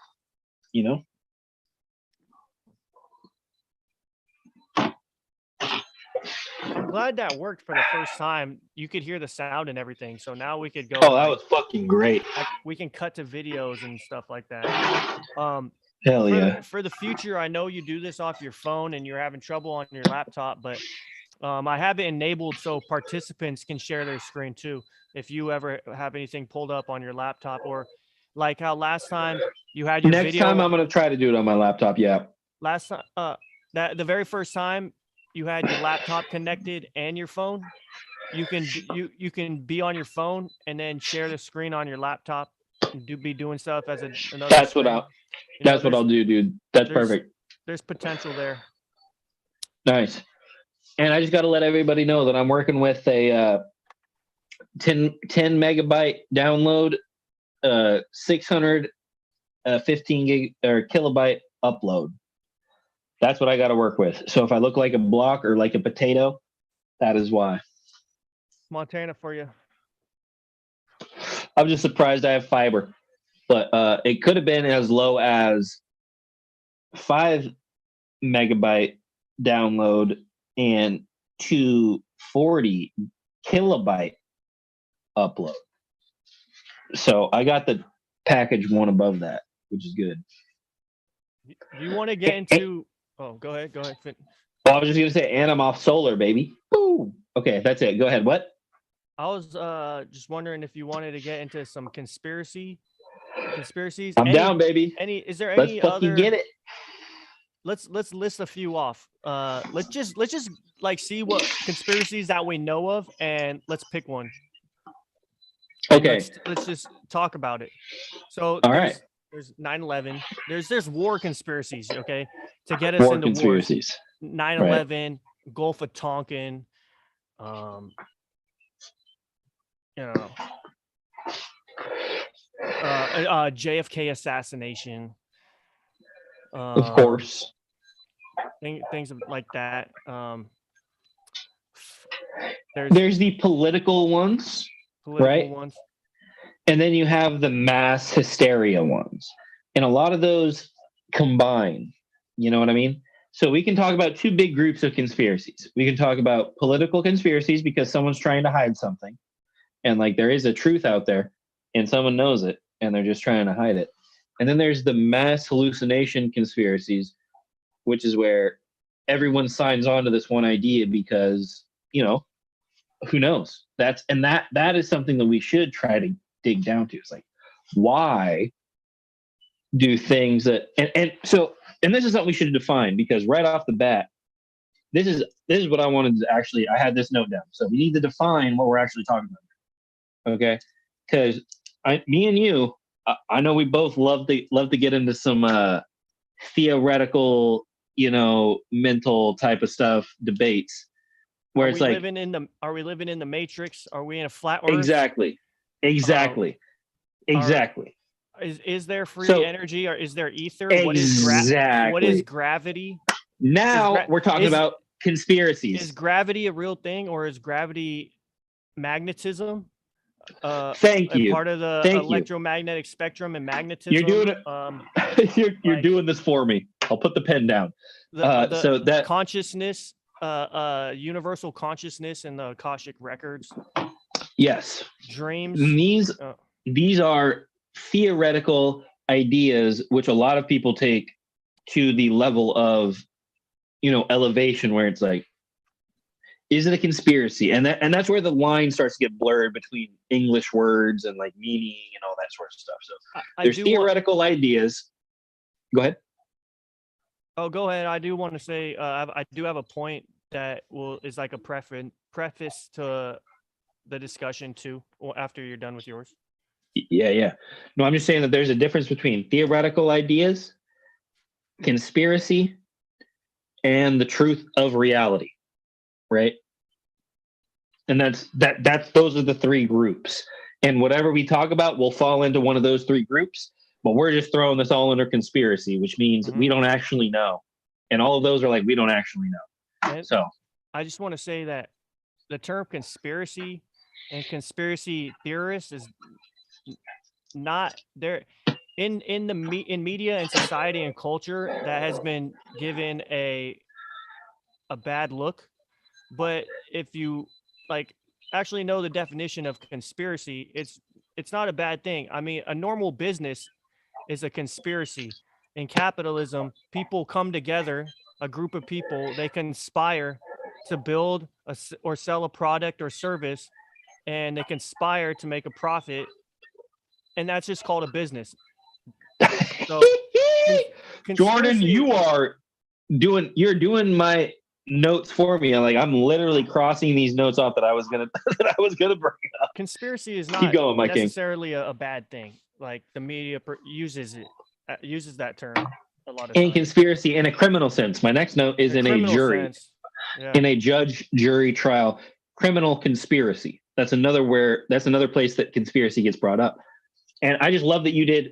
You know? I'm glad that worked for the first time. You could hear the sound and everything. So now we could go. Oh, that was fucking great. We can cut to videos and stuff like that. Hell yeah. For the future, I know you do this off your phone and you're having trouble on your laptop, but I have it enabled so participants can share their screen too. If you ever have anything pulled up on your laptop, or like how last time you had your Next video. time I'm going to try to do it on my laptop. Yeah. Last time, that the very first time you had your laptop connected and your phone, you can be on your phone and then share the screen on your laptop and be doing stuff as another. That's screen. what I'll do, dude. That's perfect. There's potential there. Nice. And I just got to let everybody know that I'm working with a 10 megabyte download, 615 gig or kilobyte upload. That's what I got to work with. So if I look like a block or like a potato, that is why. Montana for you. I'm just surprised I have fiber, but it could have been as low as 5 megabyte download and 240 kilobyte upload. So I got the package one above that, which is good. You want to get into? Oh, go ahead. Well, I was just gonna say, and I'm off solar, baby. Boom. Okay, that's it. Go ahead. What? I was just wondering if you wanted to get into some conspiracies. I'm down, baby. Is there Let's any fucking other? get it. Let's list a few off. Let's just like see what conspiracies that we know of, and let's pick one. Okay. Let's just talk about it. So all right. There's 9/11. There's war conspiracies. Okay, to get us War into conspiracies. wars. 9/11, Gulf of Tonkin. you know, JFK assassination. Of course. Things like that. There's the political ones, right? Ones. And then you have the mass hysteria ones. And a lot of those combine. You know what I mean? So we can talk about two big groups of conspiracies. We can talk about political conspiracies because someone's trying to hide something. And like there is a truth out there and someone knows it and they're just trying to hide it. And then there's the mass hallucination conspiracies, which is where everyone signs on to this one idea because, who knows? That is something that we should try to dig down to. It's like, why do things that and this is something we should define, because right off the bat, this is what I wanted to actually, I had this note down. So we need to define what we're actually talking about. Okay? Because me and you, I know we both love to get into some theoretical, mental type of stuff, debates, where it's like, are we living in the Matrix? Are we in a flat Earth? Exactly. Is there free energy, or is there ether? Exactly. What is gravity? Now we're talking about conspiracies. Is gravity a real thing, or is gravity magnetism? Thank you. Part of the electromagnetic spectrum and magnetism. You're doing it. You're doing this for me. I'll put the pen down. So that consciousness, universal consciousness, and the Akashic records. Yes. Dreams. These are theoretical ideas, which a lot of people take to the level of, elevation, where it's like, is it a conspiracy? And that's where the line starts to get blurred between English words and like meaning and all that sort of stuff. So there's theoretical ideas. Go ahead. Oh, go ahead. I do want to say I do have a point that is like a preface to the discussion too, after you're done with yours. Yeah. No, I'm just saying that there's a difference between theoretical ideas, conspiracy, and the truth of reality. Right. And that's those are the three groups. And whatever we talk about will fall into one of those three groups. But we're just throwing this all under conspiracy, which means we don't actually know. And all of those are like, we don't actually know. And so I just want to say that the term conspiracy and conspiracy theorist is not there in media and society and culture. That has been given a bad look. But if you actually know the definition of conspiracy, it's not a bad thing. I mean, a normal business is a conspiracy. In capitalism, people come together, a group of people, they conspire to build or sell a product or service, and they conspire to make a profit, and that's just called a business. So, Jordan, you're doing my notes for me. I'm literally crossing these notes off that I was gonna bring up. Conspiracy is not necessarily a bad thing. Like the media uses that term a lot of times. Conspiracy in a criminal sense. My next note is in a jury, in a judge jury trial, criminal conspiracy. That's another place that conspiracy gets brought up. And I just love that you did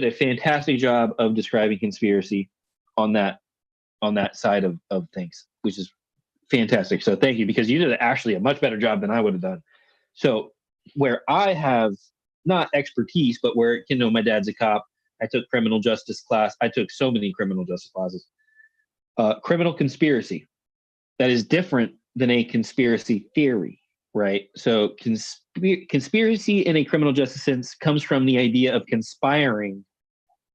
a fantastic job of describing conspiracy on that side of things, which is fantastic. So thank you, because you did actually a much better job than I would have done. So where I have not expertise, but where, my dad's a cop, I took criminal justice class. I took so many criminal justice classes. Criminal conspiracy, that is different than a conspiracy theory, right? So conspiracy in a criminal justice sense comes from the idea of conspiring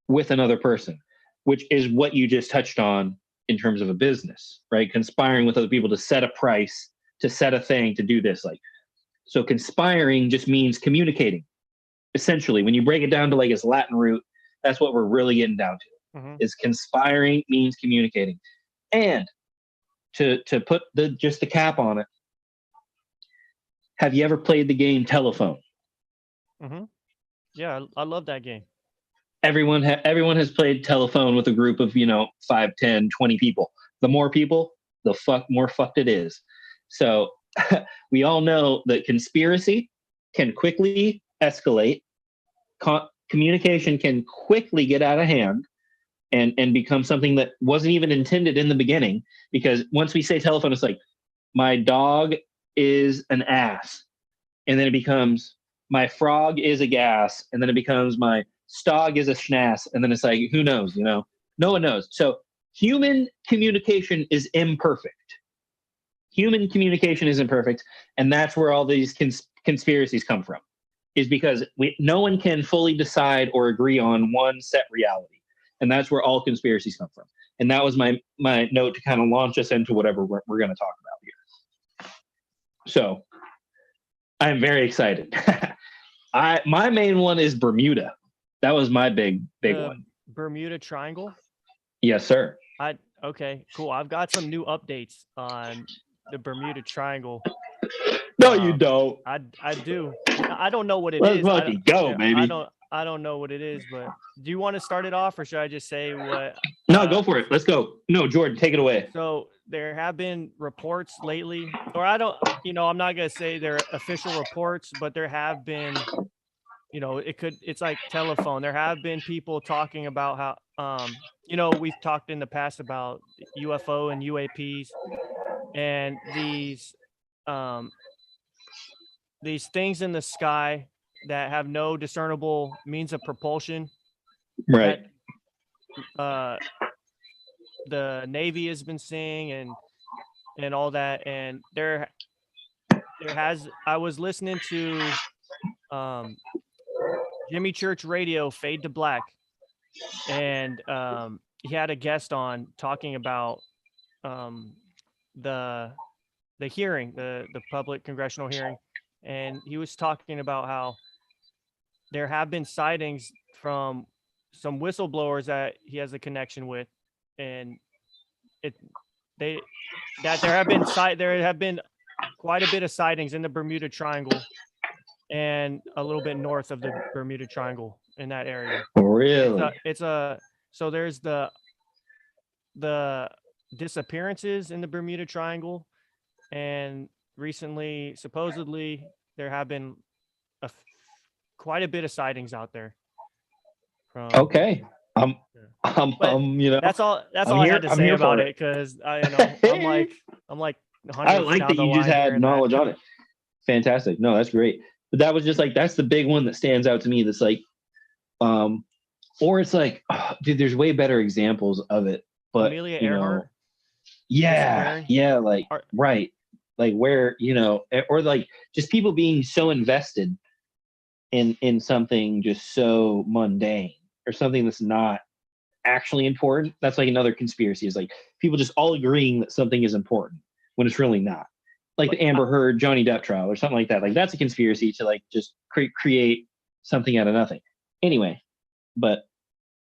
with another person, which is what you just touched on in terms of a business, right? Conspiring with other people to set a price, to set a thing, to do this. So conspiring just means communicating. Essentially, when you break it down to its Latin root, that's what we're really getting down to. Is conspiring means communicating. And to put the cap on it, have you ever played the game Telephone? Yeah, I love that game. Everyone has played Telephone with a group of 5, 10, 20 people. The more people, the more fucked it is. So we all know that conspiracy can quickly escalate. Communication can quickly get out of hand and become something that wasn't even intended in the beginning. Because once we say telephone, it's like, my dog is an ass. And then it becomes, my frog is a gas. And then it becomes, my stog is a schnass. And then it's like, who knows, you know? No one knows. So human communication is imperfect. Human communication is imperfect. And that's where all these conspiracies come from, is because no one can fully decide or agree on one set reality. And that's where all conspiracies come from. And that was my note to kind of launch us into whatever we're going to talk about here. So I'm very excited. My main one is Bermuda. That was my big one. Bermuda Triangle? Yes, sir. Okay, cool. I've got some new updates on the Bermuda Triangle. No, you don't. I do. I don't know what it Let's is. fucking go, baby. I don't know what it is, but do you want to start it off, or should I just say what? No, go for it. Let's go. No, Jordan, take it away. So there have been reports lately, or I'm not going to say they're official reports, but there have been, it's like telephone. There have been people talking about how, we've talked in the past about UFO and UAPs and these things in the sky that have no discernible means of propulsion. Right. That, the Navy has been seeing and all that. And I was listening to Jimmy Church Radio, Fade to Black. And he had a guest on talking about the hearing, the public congressional hearing. And he was talking about how there have been sightings from some whistleblowers that he has a connection with, and there have been quite a bit of sightings in the Bermuda Triangle and a little bit north of the Bermuda Triangle in that area. Really? So there's the disappearances in the Bermuda Triangle, and recently, supposedly, there have been quite a bit of sightings out there. Okay. That's all I had to say about it, because I'm like I like that you just had knowledge on it. Fantastic. No, that's great. But that was just like, that's the big one that stands out to me. That's like, or it's like, oh, dude, there's way better examples of it. But Amelia Earhart. Yeah, like right. Like where, or like just people being so invested in something just so mundane or something that's not actually important. That's like another conspiracy, is like people just all agreeing that something is important when it's really not. Like the Amber Heard, Johnny Depp trial or something like that. Like that's a conspiracy to like just create something out of nothing. Anyway, but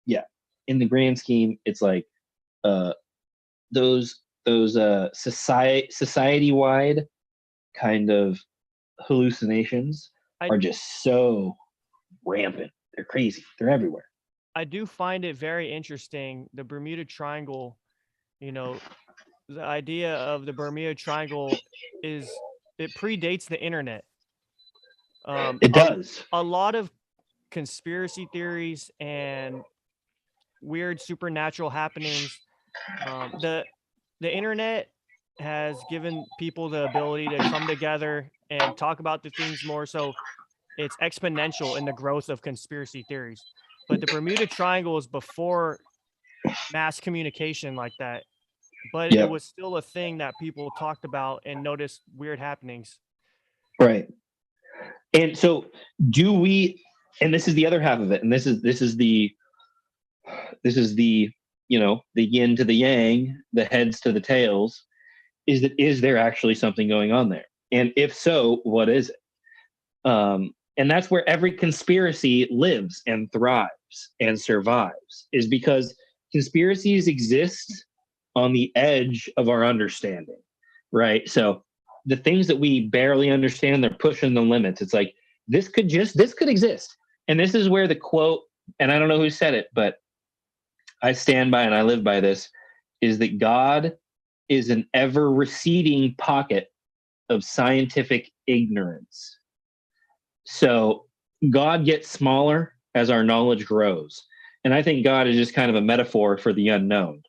yeah, in the grand scheme, it's like those society-wide kind of hallucinations are just so rampant. They're crazy. They're everywhere. I do find it very interesting. The Bermuda Triangle, the idea of the Bermuda Triangle it predates the internet. It does. A lot of conspiracy theories and weird supernatural happenings. The internet has given people the ability to come together and talk about the things more. So it's exponential in the growth of conspiracy theories. But the Bermuda Triangle is before mass communication like that. But It was still a thing that people talked about and noticed weird happenings. Right. And so do we, and this is the other half of it, and this is the the yin to the yang, the heads to the tails, is there actually something going on there? And if so, what is it? And that's where every conspiracy lives and thrives and survives, is because conspiracies exist on the edge of our understanding, right? So the things that we barely understand, they're pushing the limits. It's like, this could exist. And this is where the quote, and I don't know who said it, but I stand by and I live by this, is that God is an ever receding pocket of scientific ignorance. So God gets smaller as our knowledge grows. And I think God is just kind of a metaphor for the unknown.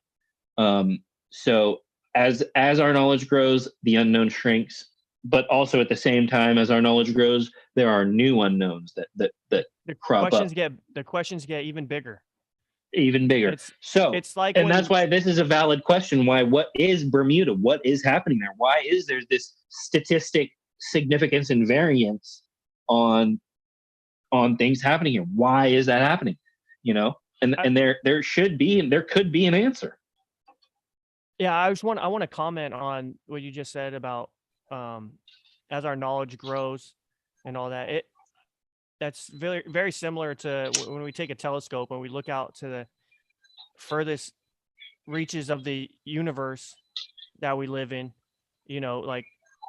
So as our knowledge grows, the unknown shrinks. But also at the same time, as our knowledge grows, there are new unknowns that The crop up questions get even bigger. even bigger. It's like and that's why this is a valid question. What is Bermuda? What is happening there? Why is there this statistic significance and variance on things happening here? Why is that happening? And there should be, and there could be an answer. Yeah, I want to comment on what you just said about as our knowledge grows and all that. That's very, very similar to when we take a telescope and we look out to the furthest reaches of the universe that we live in. Like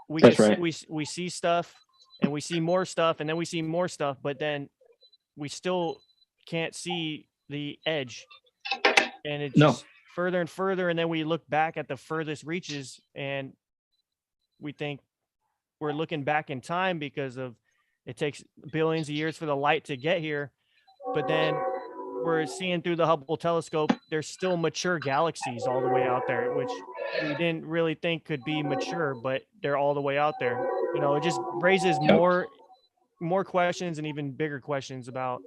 we see stuff and we see more stuff and then we see more stuff, but then we still can't see the edge, and it's just further and further. And then we look back at the furthest reaches and we think we're looking back in time because of it takes billions of years for the light to get here. But then we're seeing through the Hubble telescope, there's still mature galaxies all the way out there, which we didn't really think could be mature, but they're all the way out there. It just raises more questions and even bigger questions about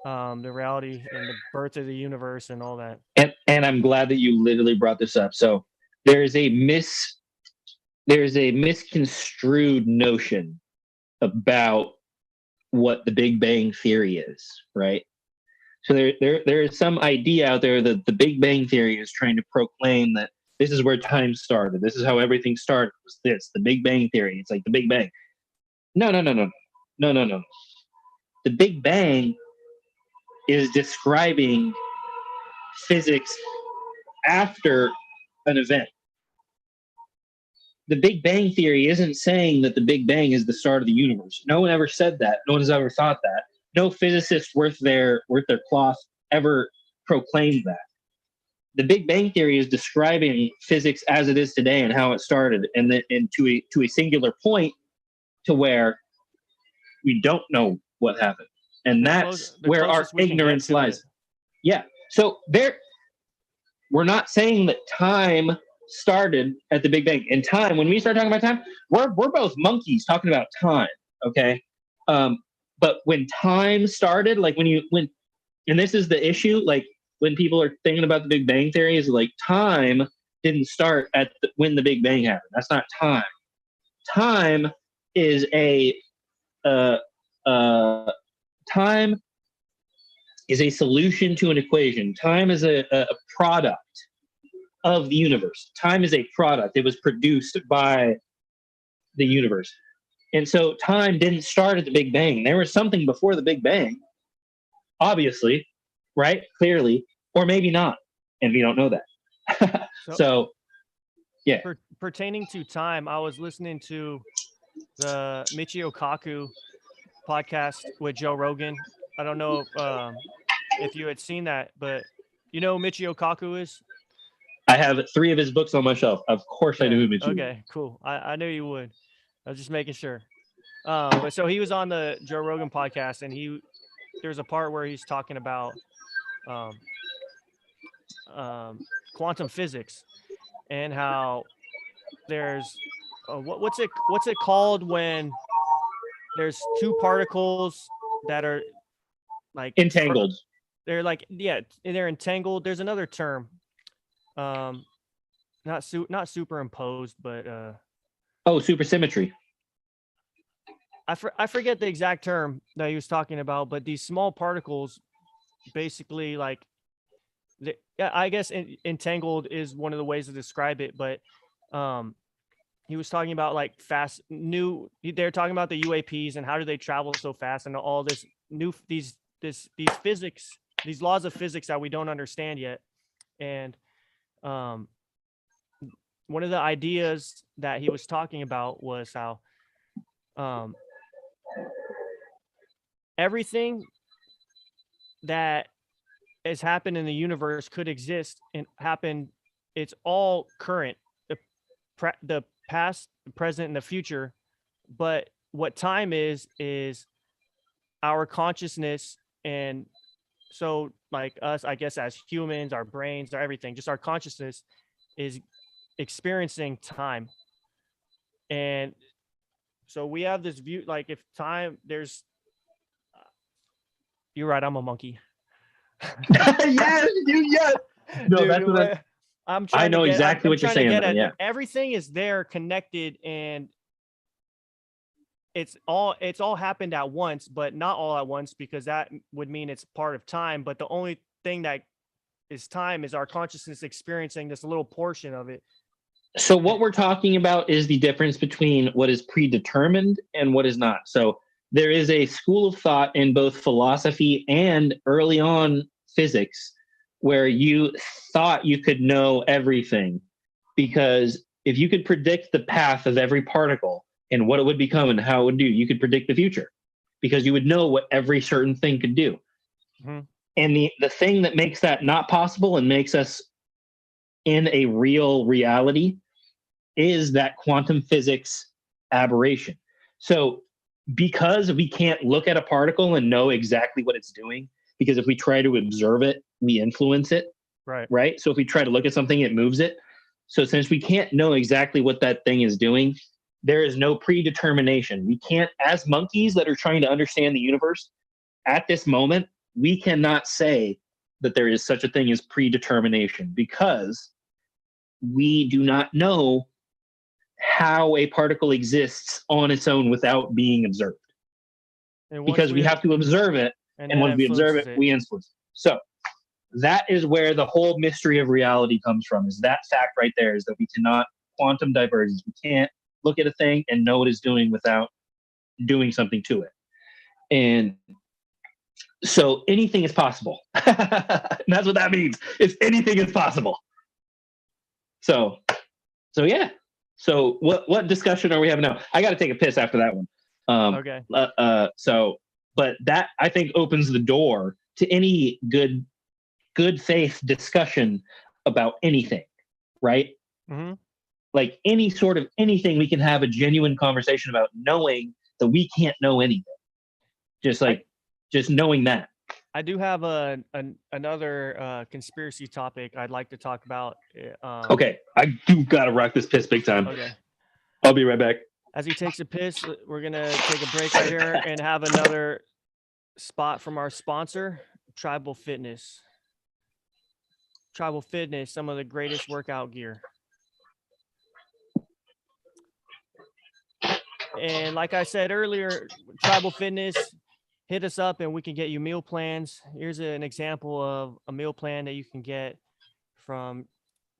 the reality and the birth of the universe and all that. And I'm glad that you literally brought this up. So there's a misconstrued notion about what the Big Bang Theory is, right? So there is some idea out there that the Big Bang Theory is trying to proclaim that this is where time started. This is how everything started. Was this the Big Bang Theory? It's like the Big Bang. No. The Big Bang is describing physics after an event. The Big Bang Theory isn't saying that the Big Bang is the start of the universe. No one ever said that. No one has ever thought that. No physicist worth their cloth ever proclaimed that. The Big Bang Theory is describing physics as it is today and how it started, and to a singular point to where we don't know what happened, and that's where our ignorance lies. Yeah. So we're not saying that time started at the Big Bang. In time, when we start talking about time, we're both monkeys talking about time. Okay. But when time started, like and this is the issue, like when people are thinking about the Big Bang Theory, is like time didn't start when the Big Bang happened. That's not time. Time is time is a solution to an equation. Time is a product of the universe. Time is a product. It was produced by the universe. And so time didn't start at the Big Bang. There was something before the Big Bang, obviously, right? Clearly, or maybe not. And we don't know that. So yeah. Pertaining to time, I was listening to the Michio Kaku podcast with Joe Rogan. I don't know if you had seen that, but you know who Michio Kaku is? I have 3 of his books on my shelf. Of course I knew who Michio was. Okay, cool. I knew you would. I was just making sure. But so he was on the Joe Rogan podcast, and there's a part where he's talking about quantum physics and how there's what's it called when there's 2 particles that are like entangled. They're like, they're entangled. There's another term. Not superimposed, but supersymmetry. I forget the exact term that he was talking about, but these small particles basically I guess entangled is one of the ways to describe it, but he was talking about like they're talking about the UAPs and how do they travel so fast and all this these physics, these laws of physics that we don't understand yet. And one of the ideas that he was talking about was how everything that has happened in the universe could exist and happen. It's all current, the past, the present, and the future. But what time is our consciousness, and so like us, I guess, as humans, our brains, our everything, just our consciousness is experiencing time. And so we have this view, like if time, there's, you're right, I'm a monkey. Yes, yes. No, Dude, that's what I'm trying I know to get, exactly I'm what you're trying to saying. get Though, at, yeah. everything is there connected, and it's all happened at once, but not all at once, because that would mean it's part of time. But the only thing that is time is our consciousness experiencing this little portion of it. So what we're talking about is the difference between what is predetermined and what is not. So there is a school of thought in both philosophy and early on physics where you thought you could know everything, because if you could predict the path of every particle and what it would become and how it would do, you could predict the future because you would know what every certain thing could do. Mm-hmm. And the thing that makes that not possible and makes us in a real reality is that quantum physics aberration. So because we can't look at a particle and know exactly what it's doing, because if we try to observe it, we influence it. Right. So if we try to look at something, it moves it. So since we can't know exactly what that thing is doing, there is no predetermination. We can't, as monkeys that are trying to understand the universe, at this moment, we cannot say that there is such a thing as predetermination, because we do not know how a particle exists on its own without being observed. Because we have to observe it, and once we observe it, we influence it. So that is where the whole mystery of reality comes from, is that fact right there, is that we cannot quantum divergence. We can't look at a thing and know what it's doing without doing something to it. And so anything is possible. That's what that means. Is anything is possible. So yeah. So what discussion are we having now? I got to take a piss after that one. Okay. But that, I think, opens the door to any good faith discussion about anything, right? Mm-hmm. Like any sort of anything, we can have a genuine conversation about, knowing that we can't know anything. Just knowing that. I do have another conspiracy topic I'd like to talk about. Okay, I do gotta rock this piss big time. Okay. I'll be right back. As he takes a piss, we're gonna take a break right here and have another spot from our sponsor, Tribal Fitness. Tribal Fitness, some of the greatest workout gear. And like I said earlier, Tribal Fitness, hit us up and we can get you meal plans. Here's an example of a meal plan that you can get from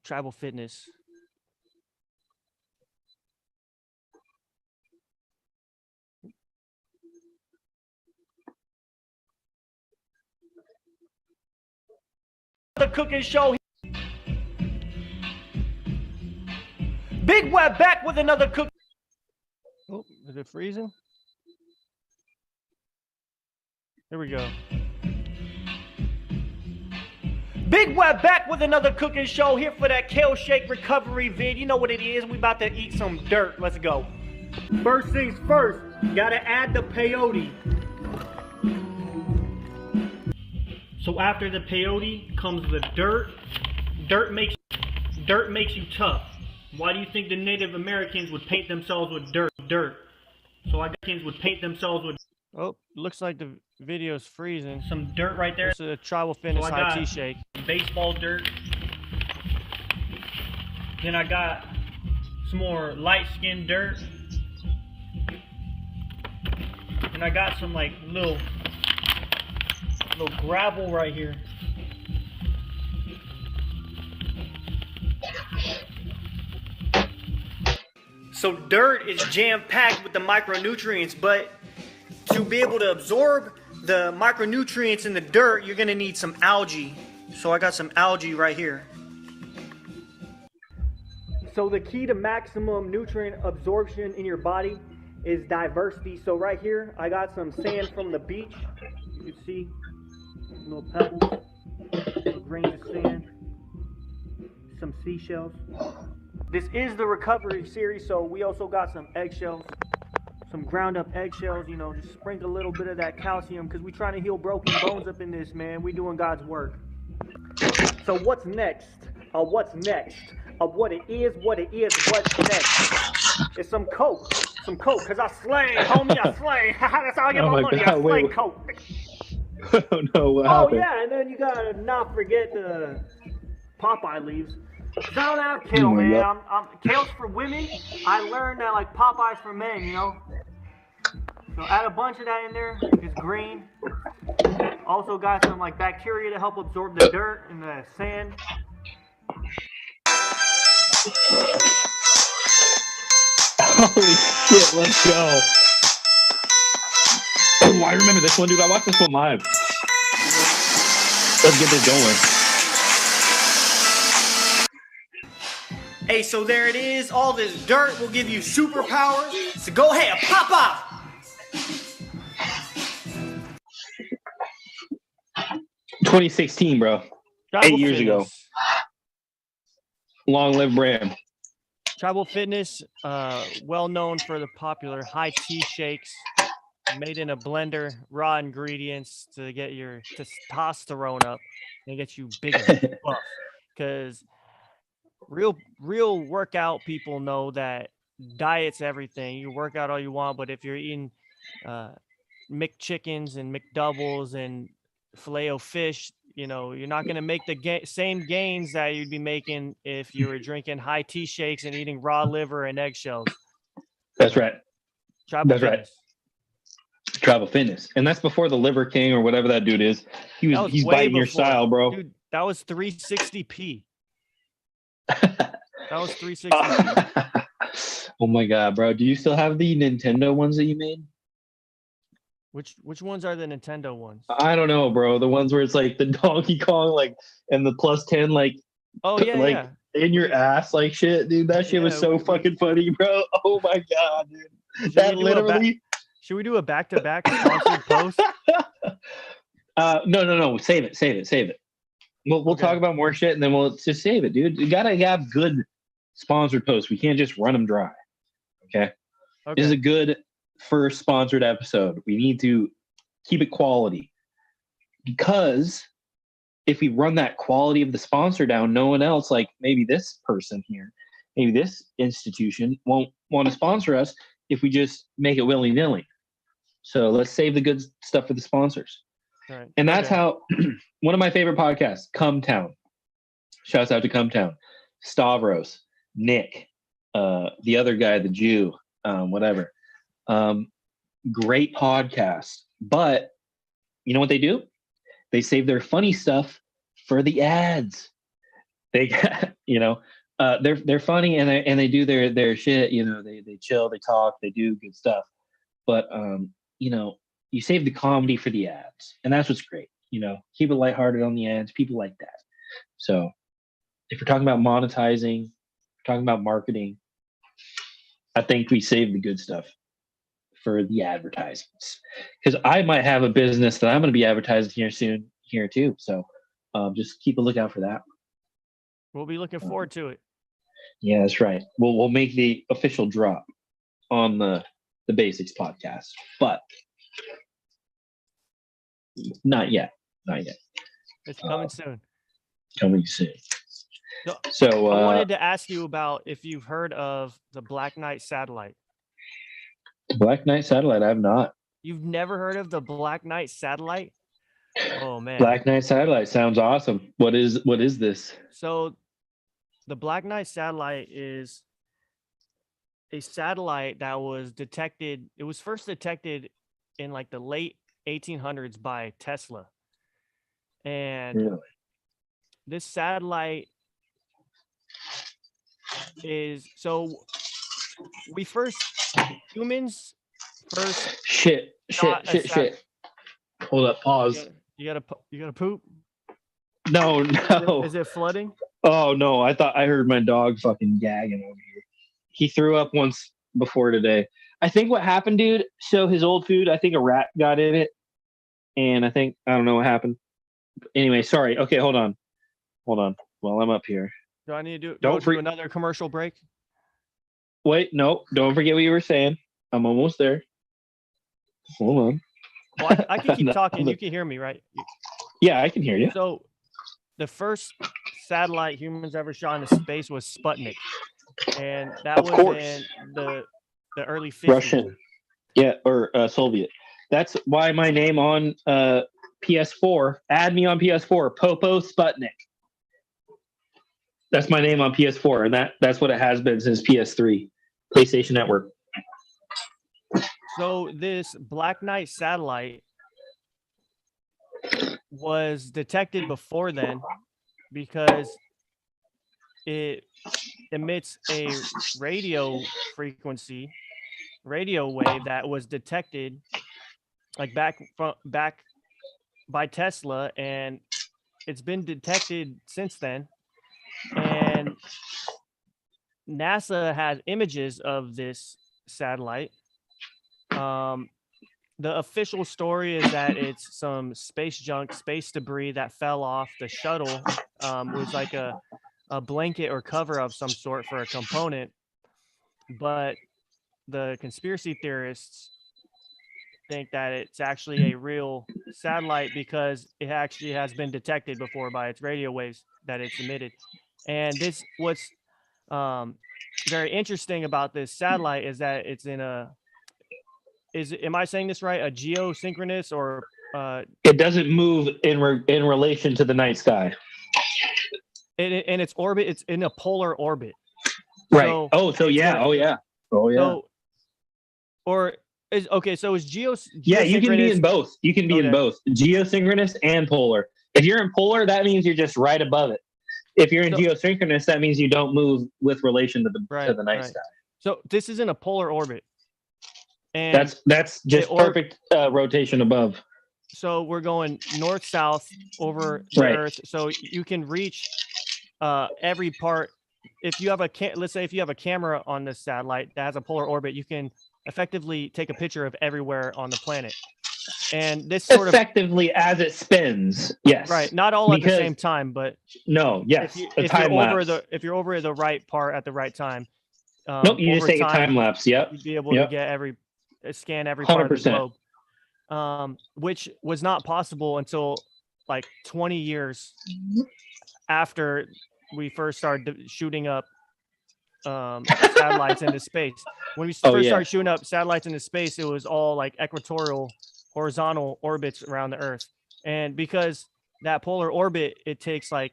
Tribal Fitness. The cooking show. Big Web back with another cook. Oh, is it freezing? Here we go. Big Web back with another cooking show, here for that kale shake recovery vid. You know what it is. We about to eat some dirt. Let's go. First things first, gotta add the peyote. So after the peyote comes the dirt. Dirt makes you tough. Why do you think the Native Americans would paint themselves with dirt? So Americans would paint themselves with. Oh, looks like the video's freezing. Some dirt right there. This is a Tribal Fitness high tea shake. Baseball dirt. Then I got some more light skinned dirt. And I got some like little gravel right here. So dirt is jam-packed with the micronutrients, but to be able to absorb the micronutrients in the dirt, you're gonna need some algae. So I got some algae right here. So the key to maximum nutrient absorption in your body is diversity. So right here, I got some sand from the beach. You can see little pebbles, little grains of sand, some seashells. This is the recovery series, so we also got some eggshells. some ground up eggshells, you know, just sprinkle a little bit of that calcium because we're trying to heal broken bones up in this, man. We doing God's work. So what's next? What's next? What it is, what's next? It's some coke, cause I slay, homie, I slay. That's how I get Oh my my money. God, I slay wait. coke. Oh no, what Oh happened? yeah, and then you gotta not forget the Popeye leaves. Cause I don't have Oh kale, my man. God. I'm kale's for women. I learned that like Popeye's for men, you know. So add a bunch of that in there. It's green. Also got some like bacteria to help absorb the dirt and the sand. Holy shit, let's go. Oh, I remember this one, dude. I watched this one live. Let's get this going. Hey, so there it is. All this dirt will give you superpowers. So go ahead, pop up. 2016, bro. Tribal 8 years ago. Fitness. Long live brand. Tribal Fitness, well known for the popular high tea shakes made in a blender, raw ingredients to get your testosterone up and get you big and buff. Because real workout people know that diet's everything. You work out all you want, but if you're eating McChickens and McDoubles and filet o fish, you know, you're not going to make the same gains that you'd be making if you were drinking high tea shakes and eating raw liver and eggshells. That's right. Tribal That's Fitness. right. Tribal Fitness. And that's before the Liver King or whatever that dude is. He's way biting your before. style, bro. Dude, that was 360p. That was 360p. Oh my God, bro. Do you still have the Nintendo ones that you made? Which ones are the Nintendo ones? I don't know, bro. The ones where it's like the Donkey Kong, like, and the plus 10, like, Oh yeah, like yeah. in your ass, like shit, dude. That shit was Yeah, so fucking funny, bro. Oh my God, dude. That literally. Should we do a back-to-back sponsored post? No. Save it. We'll Okay. talk about more shit and then we'll just save it, dude. You gotta have good sponsored posts. We can't just run them dry. Okay. This is a good first sponsored episode. We need to keep it quality because if we run that quality of the sponsor down, no one else, like maybe this person here, maybe this institution won't want to sponsor us if we just make it willy-nilly. So let's save the good stuff for the sponsors. Right. And that's how one of my favorite podcasts, Come Town. Shouts out to Come Town. Stavros, Nick, the other guy, the Jew, whatever. Great podcast. But you know what they do? They save their funny stuff for the ads. They they're funny and they do their shit, you know, they chill, they talk, they do good stuff. But you save the comedy for the ads. And that's what's great. You know, keep it lighthearted on the ads. People like that. So if we're talking about monetizing, talking about marketing, I think we save the good stuff for the advertisements. Because I might have a business that I'm going to be advertising here soon here too. So just keep a lookout for that. We'll be looking forward to it. Yeah, that's right. We'll make the official drop on the Basics podcast, but not yet. It's coming soon. Coming soon. So I wanted to ask you about if you've heard of the Black Knight satellite. Black Knight satellite, I have not. You've never heard of the Black Knight satellite? Oh man. Black Knight satellite sounds awesome. What is this? So the Black Knight satellite is a satellite that was detected. It was first detected in like the late 1800s by Tesla. And Really? this satellite is humans first. Shit. Hold up, pause. You gotta poop? No. Is it flooding? Oh no, I heard my dog fucking gagging over here. He threw up once before today. I think what happened, dude, so his old food, I think a rat got in it. And I don't know what happened. Anyway, sorry. Okay, hold on. While I'm up here. Do I need to do another commercial break? Wait, no, don't forget what you were saying. I'm almost there. Hold on. Well, I can keep No, talking. but- You can hear me, right? Yeah, I can hear you. So, the first satellite humans ever shot into space was Sputnik, and that Of was course. in the early 50s. Russian. Yeah, or Soviet. That's why my name on PS4. Add me on PS4. Popo Sputnik. That's my name on PS4, and that's what it has been since PS3, PlayStation Network. So this Black Knight satellite was detected before then because it emits a radio wave that was detected like back by Tesla, and it's been detected since then. And NASA has images of this satellite. The official story is that it's some space junk, space debris that fell off the shuttle. Was like a blanket or cover of some sort for a component. But the conspiracy theorists think that it's actually a real satellite because it actually has been detected before by its radio waves that it's emitted. And this what's very interesting about this satellite is that it's in am I saying this right? A geosynchronous or It doesn't move in relation to the night sky. in its orbit, it's in a polar orbit. Right. So So yeah. Oh yeah. Oh yeah. So, or is okay. So is Yeah, you can be in both. You can be in Okay. both geosynchronous and polar. If you're in polar, that means you're just right above it. If you're in geosynchronous, that means you don't move with relation to the night sky. So this is in a polar orbit, and that's just perfect rotation above. So we're going north south over the Earth, so you can reach every part. If you have let's say if you have a camera on this satellite that has a polar orbit, you can effectively take a picture of everywhere on the planet. And this sort effectively as it spins, yes, right, not all at the same time, but no, yes, if you're over the right part at the right time, nope, you just take a time lapse. Yep, you'd be able to get scan every part 100%. of the globe, which was not possible until like 20 years after we first started shooting up satellites into space. When we first started shooting up satellites into space, it was all like equatorial, horizontal orbits around the Earth. And because that polar orbit, it takes like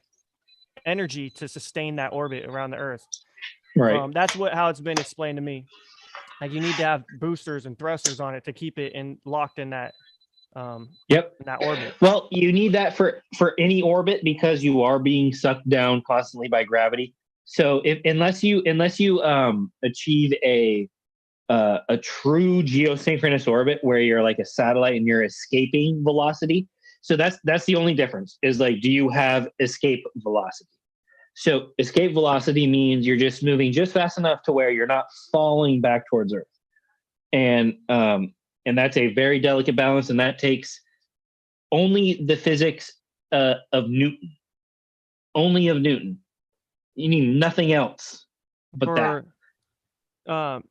energy to sustain that orbit around the Earth. Right. That's how it's been explained to me. Like you need to have boosters and thrusters on it to keep it locked in that in that orbit. Well, you need that for any orbit because you are being sucked down constantly by gravity. So unless you achieve a true geosynchronous orbit where you're like a satellite and you're escaping velocity, so that's the only difference is like, do you have escape velocity? So escape velocity means you're just moving just fast enough to where you're not falling back towards Earth, and that's a very delicate balance, and that takes only the physics of Newton. Only of Newton. You need nothing else but that.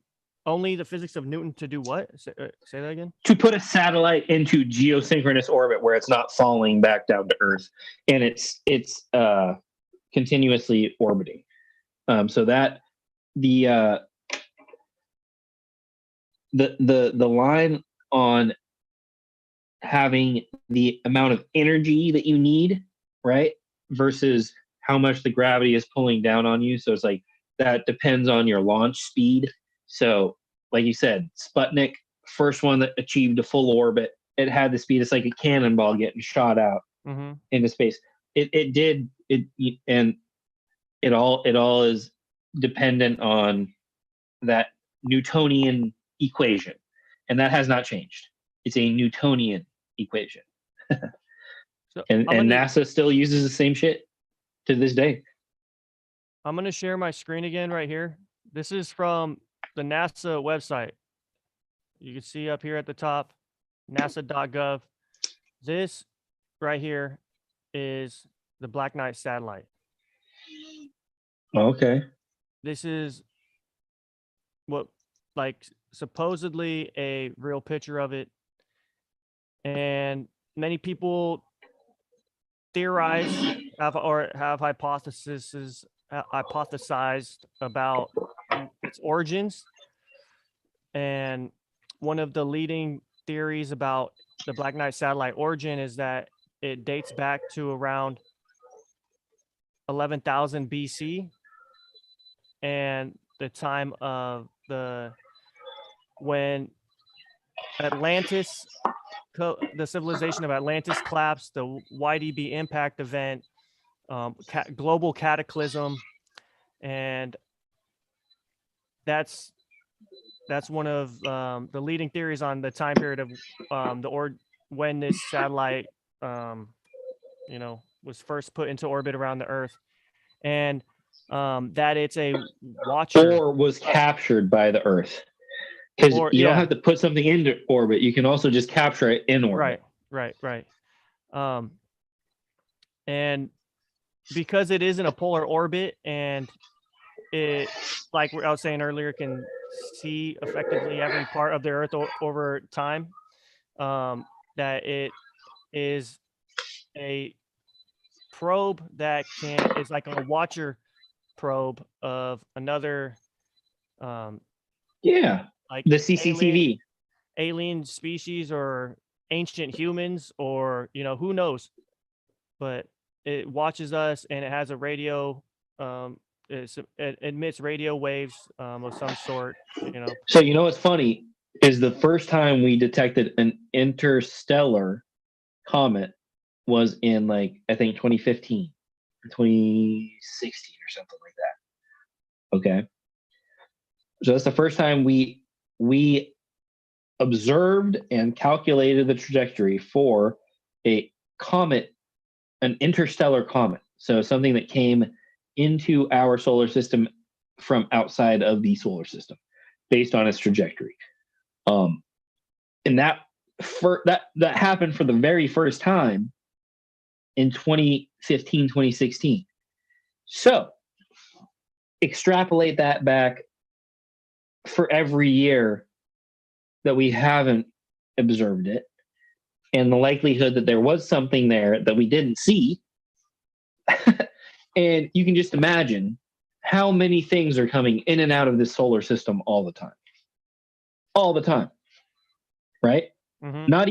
Only the physics of Newton to do what? Say that again. To put a satellite into geosynchronous orbit where it's not falling back down to Earth, and it's continuously orbiting. So that the line on having the amount of energy that you need, right, versus how much the gravity is pulling down on you. So it's like that depends on your launch speed. So like you said, Sputnik, first one that achieved a full orbit, it had the speed. It's like a cannonball getting shot out into space. And it all is dependent on that Newtonian equation, and that has not changed. It's a Newtonian equation. So and NASA still uses the same shit to this day. I'm going to share my screen again right here. This is from the NASA website. You can see up here at the top, nasa.gov. This right here is the Black Knight satellite. Okay. This is what, like, supposedly a real picture of it, and many people theorize have hypothesized about its origins. And one of the leading theories about the Black Knight satellite origin is that it dates back to around 11,000 BC, and the time of when Atlantis, the civilization of Atlantis collapsed, the YDB impact event, global cataclysm, and that's one of the leading theories on the time period of when this satellite, was first put into orbit around the Earth, and that it's a watcher or was captured by the Earth. Because you don't have to put something into orbit; you can also just capture it in orbit. Right. And because it is in a polar orbit, and it, like I was saying earlier, can see effectively every part of the Earth over time, that it is a probe that is like a watcher probe of another, like the CCTV alien species or ancient humans, or who knows, but it watches us, and it has a radio, it emits radio waves of some sort. So what's funny is the first time we detected an interstellar comet was in I think 2015 or 2016 or something like that. Okay. So that's the first time we observed and calculated the trajectory for a comet, an interstellar comet. So something that came into our solar system from outside of the solar system based on its trajectory. And that happened for the very first time in 2015, 2016. So extrapolate that back for every year that we haven't observed it, and the likelihood that there was something there that we didn't see. And you can just imagine how many things are coming in and out of this solar system all the time. All the time. Right? Mm-hmm. Not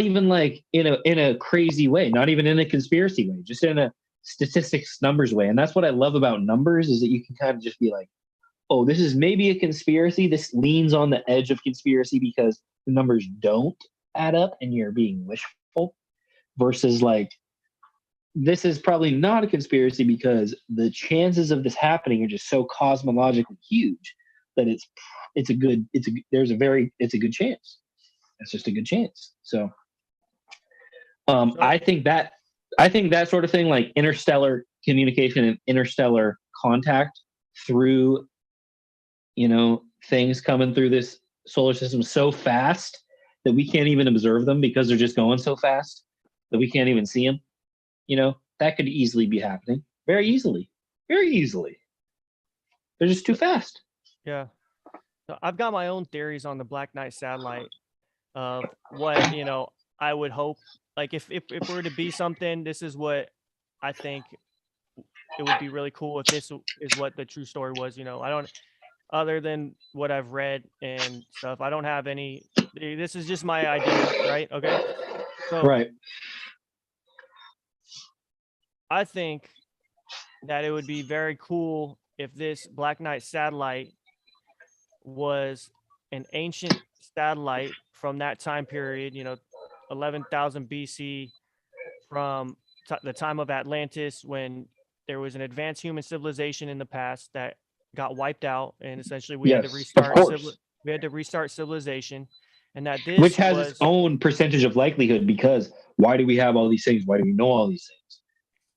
even in a crazy way, not even in a conspiracy way, just in a statistics numbers way. And that's what I love about numbers, is that you can kind of just be like, oh, this is maybe a conspiracy. This leans on the edge of conspiracy because the numbers don't add up and you're being wishful, versus this is probably not a conspiracy because the chances of this happening are just so cosmologically huge that it's a good chance. It's just a good chance. So I think that sort of thing, like interstellar communication and interstellar contact through things coming through this solar system so fast that we can't even observe them because they're just going so fast that we can't even see them. That could easily be happening. Very easily. They're just too fast. Yeah. So I've got my own theories on the Black Knight satellite of what, I would hope. Like if we're to be something, this is what I think it would be really cool if this is what the true story was. I don't, other than what I've read and stuff, I don't have any. This is just my idea, right? Okay. So right. I think that it would be very cool if this Black Knight satellite was an ancient satellite from that time period, 11,000 BC, from the time of Atlantis, when there was an advanced human civilization in the past that got wiped out, and essentially we had to restart civilization, and that this which has its own percentage of likelihood, because why do we have all these things? Why do we know all these things?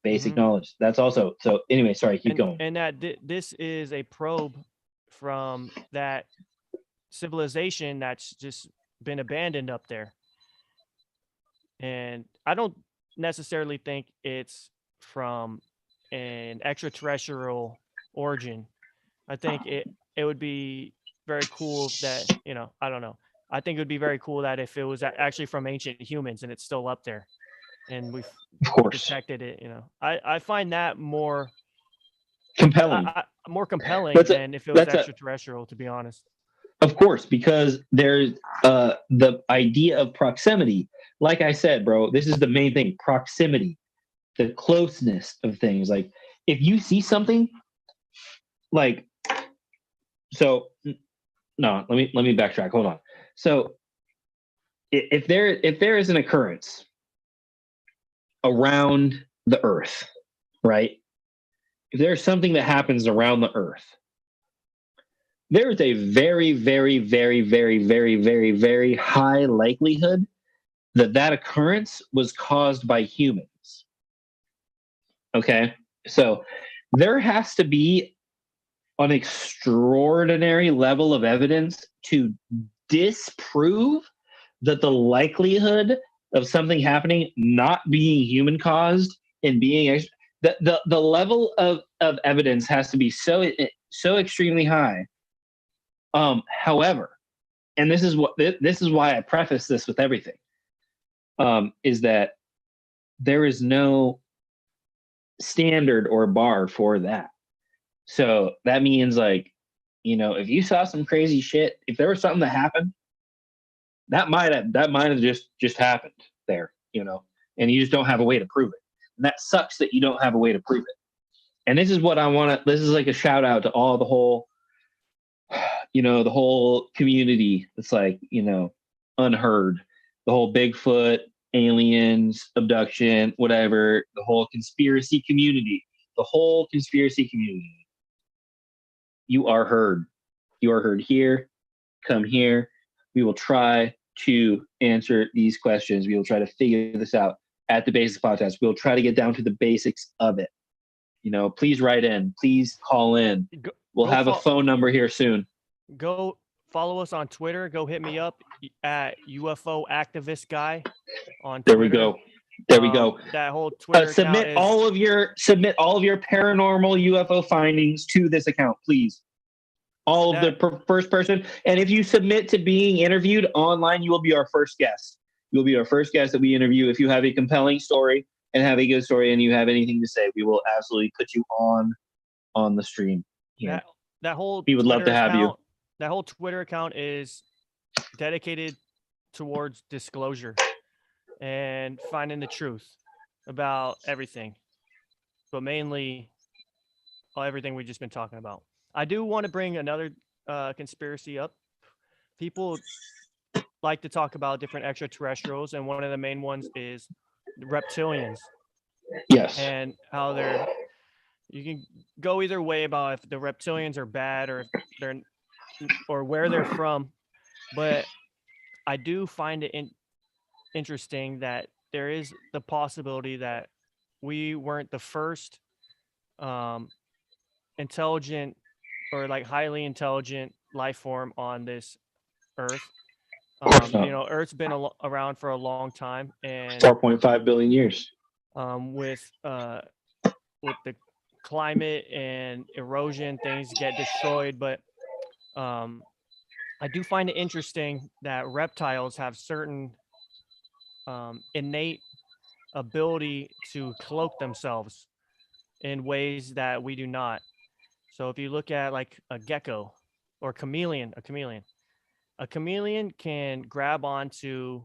Basic knowledge. That's also so. Anyway, sorry, keep going. And that this is a probe from that civilization that's just been abandoned up there. And I don't necessarily think it's from an extraterrestrial origin. I think it would be very cool that, I don't know. I think it would be very cool that if it was actually from ancient humans and it's still up there and Of we course. detected it, I find that more Compelling. more compelling That's a than if it was that's a extraterrestrial, to be honest. Of course, because there's the idea of proximity. Like I said, bro, this is the main thing: proximity, the closeness of things. Like if you see something, like so. No, let me backtrack. Hold on. So if there is an occurrence around the Earth, right? If there's something that happens around the Earth, there is a very, very, very, very, very, very, very high likelihood that that occurrence was caused by humans. Okay? So there has to be an extraordinary level of evidence to disprove that the likelihood of something happening not being human caused and being the level of evidence has to be so extremely high. However, and this is why I preface this with everything, is that there is no standard or bar for that. So that means, like, if you saw some crazy shit, if there was something that happened, that might have just happened there, and you just don't have a way to prove it. And that sucks that you don't have a way to prove it. And this is what I want to. This is like a shout out to all the whole the whole community that's like, unheard, the whole Bigfoot, aliens, abduction, whatever, the whole conspiracy community, You are heard. You are heard here. Come here. We will try to answer these questions. We will try to figure this out at the Basics Podcast. We'll try to get down to the basics of it. Please write in. Please call in. We'll have a phone number here soon. Go follow us on Twitter. Go hit me up at UFO Activist Guy on Twitter. There we go. That whole Twitter submit account all of your paranormal UFO findings to this account, please. All of the first person. And if you submit to being interviewed online, you will be our first guest. You will be our first guest that we interview. If you have a compelling story and have a good story and you have anything to say, we will absolutely put you on the stream. That whole we would love to have you. That whole Twitter account is dedicated towards disclosure and finding the truth about everything, but mainly everything we've just been talking about. I do want to bring another conspiracy up. People like to talk about different extraterrestrials, and one of the main ones is reptilians. Yes. And how you can go either way about if the reptilians are bad or if they're or where they're from, but I do find it interesting that there is the possibility that we weren't the first intelligent or like highly intelligent life form on this Earth. Earth's been around for a long time, and 4.5 billion years. With the climate and erosion, things get destroyed, but I do find it interesting that reptiles have certain innate ability to cloak themselves in ways that we do not. So if you look at like a gecko or a chameleon can grab onto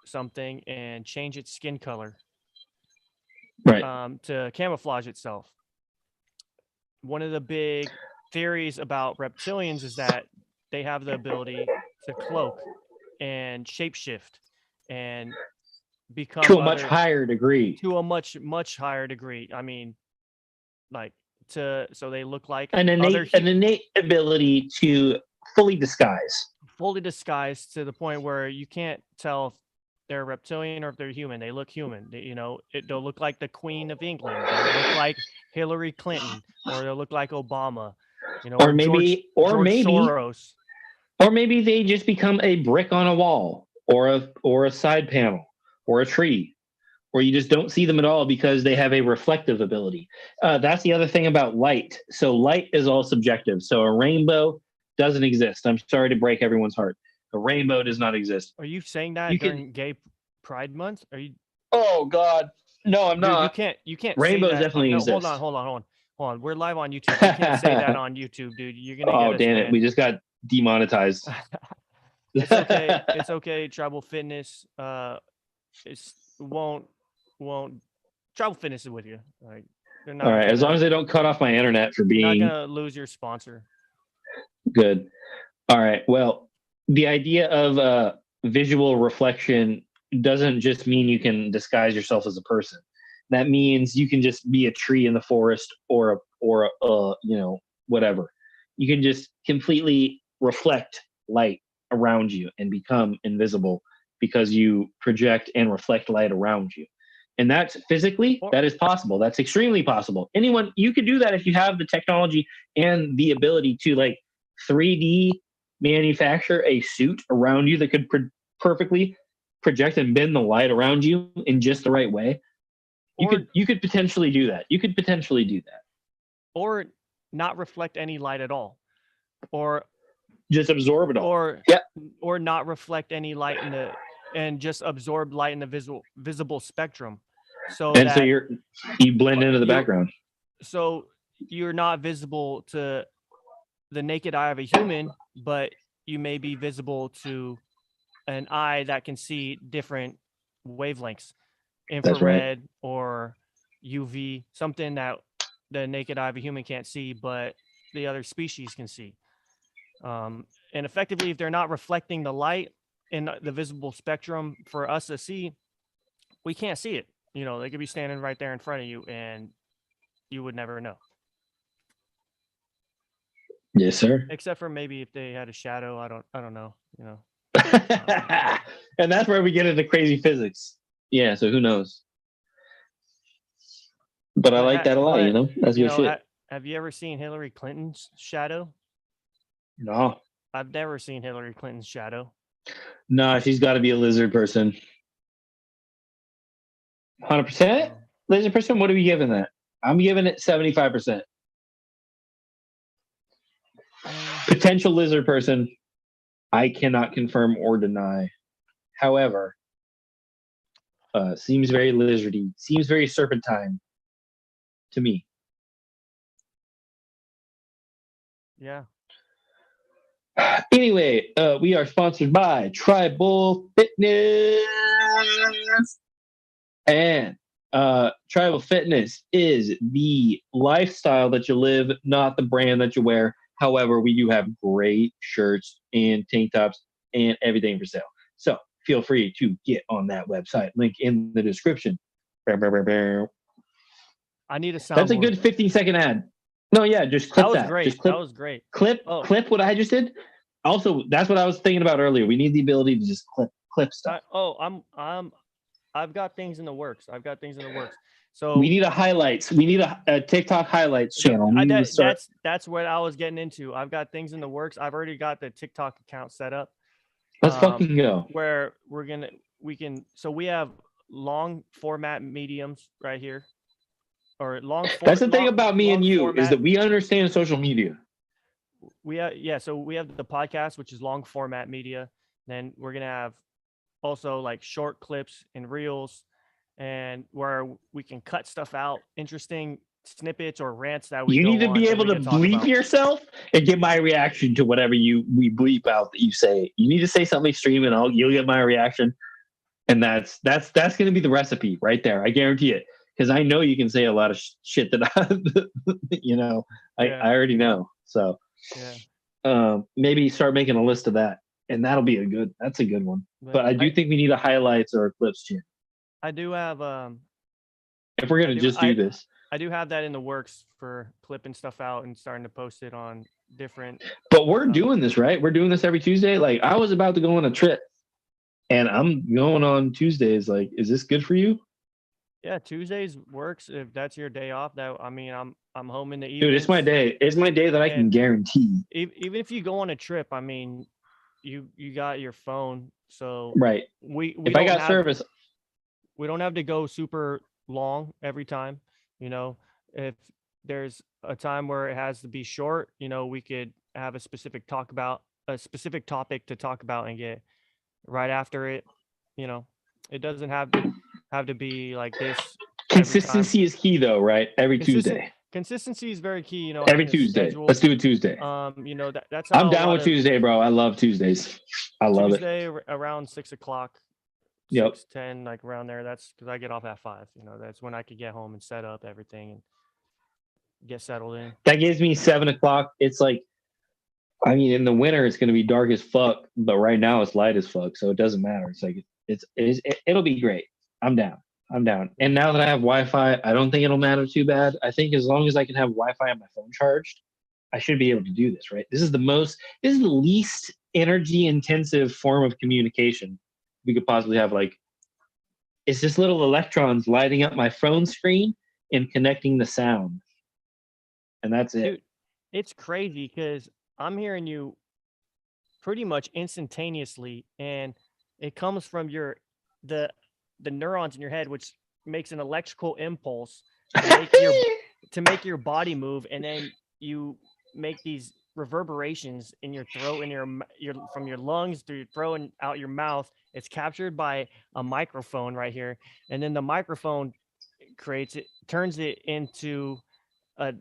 something and change its skin color, right, to camouflage itself. One of the big theories about reptilians is that they have the ability to cloak and shapeshift and become to a much higher degree. To a much higher degree. I mean, like so they look like an innate ability to fully disguise to the point where you can't tell if they're reptilian or if they're human. They look human. They'll look like the Queen of England. They'll look like Hillary Clinton, or they'll look like Obama. Or maybe Soros. Or maybe they just become a brick on a wall, or a side panel, or a tree, or you just don't see them at all because they have a reflective ability. That's the other thing about light. So light is all subjective. So a rainbow doesn't exist. I'm sorry to break everyone's heart. The rainbow does not exist. Are you saying that You can- during Gay Pride Month? Are you? Oh God, no, I'm Dude, not. you can't Rainbows say that. definitely No, exist. hold on. We're live on YouTube. You can't say that on YouTube, dude. You're gonna get Oh us damn it, banned. we just got demonetized. It's okay. It's okay. Tribal Fitness. It's won't Tribal Fitness is with you. Like, they're not. All right, as gonna- long as they don't cut off my internet for you're being not gonna lose your sponsor. good. All right. Well, the idea of visual reflection doesn't just mean you can disguise yourself as a person. That means you can just be a tree in the forest or whatever. You can just completely reflect light around you and become invisible because you project and reflect light around you. And that's physically, that is possible. That's extremely possible. Anyone, you could do that if you have the technology and the ability to like 3D manufacture a suit around you that could perfectly project and bend the light around you in just the right way. You could potentially do that. You could potentially do that. Or not reflect any light at all. Or just absorb it all. Or not reflect any light and just absorb light in the visible spectrum. So you blend into the background. So you're not visible to the naked eye of a human, but you may be visible to an eye that can see different wavelengths, infrared or UV, something that the naked eye of a human can't see, but the other species can see. And effectively, if they're not reflecting the light in the visible spectrum for us to see, we can't see it. You know, they could be standing right there in front of you and you would never know. Yes, sir. Except for maybe if they had a shadow. I don't know, you know. And that's where we get into crazy physics. Yeah, so who knows? But I like that a lot, you know? That's good shit. Have you ever seen Hillary Clinton's shadow? No. I've never seen Hillary Clinton's shadow. No, she's got to be a lizard person. 100%? Lizard person? What are we giving that? I'm giving it 75%. Potential lizard person. I cannot confirm or deny. However, seems very lizardy. Seems very serpentine to me. Yeah. Anyway, we are sponsored by Tribal Fitness. And Tribal Fitness is the lifestyle that you live, not the brand that you wear. However, we do have great shirts and tank tops and everything for sale. So feel free to get on that website. Link in the description. I need a soundboard. That's a good 15-second ad. No, yeah, just clip that. That was great. Just clip, that was great. Clip what I just did. Also, that's what I was thinking about earlier. We need the ability to just clip stuff. I've got things in the works. So we need a highlights. We need a TikTok highlights channel. That's what I was getting into. I've got things in the works. I've already got the TikTok account set up. Let's fucking go. Where we have long format mediums right here. Or long form. That's the thing about me and you format. Is that we understand social media. So we have the podcast, which is long format media. Then we're gonna have also like short clips and reels, and where we can cut stuff out, interesting snippets or rants that we. You need to be able to bleep yourself and get my reaction to whatever we bleep out that you say. You need to say something extreme, and you'll get my reaction. And that's going to be the recipe right there. I guarantee it. Because I know you can say a lot of shit that I already know. So maybe start making a list of that, and that's a good one. But I do think we need a highlights or a clips channel. I do have if we're gonna do this. I do have that in the works for clipping stuff out and starting to post it on different. But we're doing this, right? We're doing this every Tuesday. Like I was about to go on a trip, and I'm going on Tuesdays. Like, is this good for you? Yeah, Tuesdays works if that's your day off. I'm home in the evening. Dude, it's my day. It's my day that I can guarantee. Even if you go on a trip, I mean, you got your phone, so right. If I got service, we don't have to go super long every time. You know, if there's a time where it has to be short, you know, we could have a specific topic to talk about and get right after it. You know, it doesn't have to be like this every time. Consistency is key, though, right? Every Tuesday. Consistency is very key. You know, Every having a Tuesday. schedule. Let's do it Tuesday. You know, that's I'm how a down lot with of Tuesday, bro. I love Tuesdays. I love it. Tuesday around 6:00, Yep. 6:10, like around there. That's because I get off at 5. You know, that's when I could get home and set up everything and get settled in. That gives me 7:00. It's like, I mean, in the winter it's gonna be dark as fuck, but right now it's light as fuck, so it doesn't matter. It's like it'll be great. I'm down. I'm down. And now that I have Wi-Fi, I don't think it'll matter too bad. I think as long as I can have Wi-Fi on my phone charged, I should be able to do this, right? This is the least energy intensive form of communication we could possibly have. Like, it's just little electrons lighting up my phone screen and connecting the sound. And that's it. Dude, it's crazy because I'm hearing you pretty much instantaneously, and it comes from the neurons in your head, which makes an electrical impulse to make your body move, and then you make these reverberations in your throat and your from your lungs through your throat and out your mouth. It's captured by a microphone right here, and then the microphone turns it into a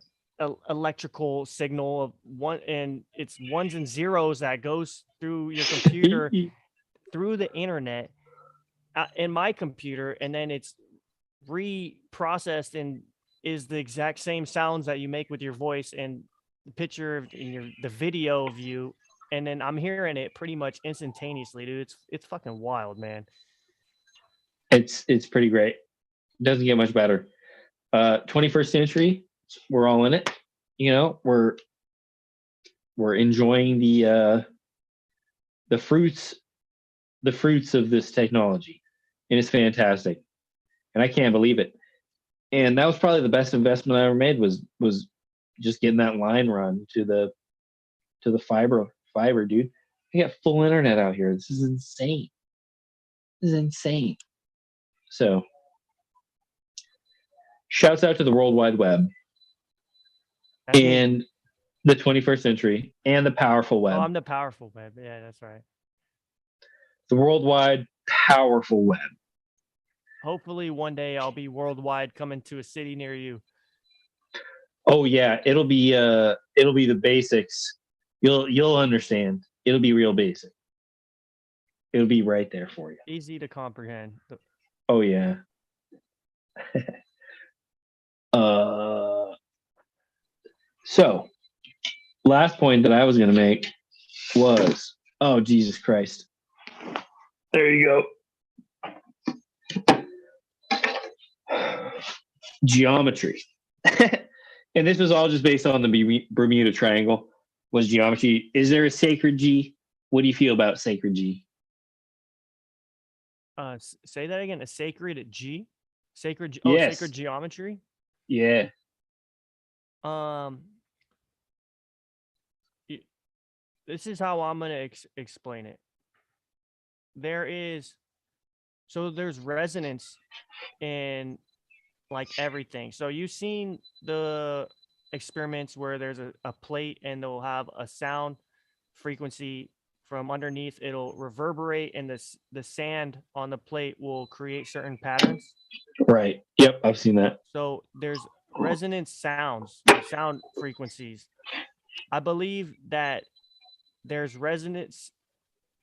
electrical signal of one, and it's ones and zeros that goes through your computer through the internet in my computer, and then it's reprocessed and is the exact same sounds that you make with your voice and the picture and the video of you, and then I'm hearing it pretty much instantaneously, dude. It's fucking wild, man. It's pretty great. It doesn't get much better. 21st century, we're all in it. You know, we're enjoying the fruits of this technology, and it's fantastic, and I can't believe it. And that was probably the best investment I ever made was just getting that line run to the fiber, dude. I got full internet out here. This is insane. So, shouts out to the World Wide Web and the 21st century and the powerful web. Oh, I'm the powerful web. Yeah, that's right. The worldwide powerful web. Hopefully one day I'll be worldwide, coming to a city near you. Oh yeah, it'll be the basics. You'll understand. It'll be real basic. It'll be right there for you. Easy to comprehend. Oh yeah. So last point that I was gonna make was, oh Jesus Christ. There you go. Geometry. And this was all just based on the Bermuda Triangle. Was geometry. Is there a sacred G? What do you feel about sacred G? Say that again. A sacred G? Sacred geometry? Yeah. This is how I'm going to explain it. There's resonance in like everything. So you've seen the experiments where there's a plate and they'll have a sound frequency from underneath. It'll reverberate, and the sand on the plate will create certain patterns. Right. Yep, I've seen that. So there's resonance sound frequencies. I believe that there's resonance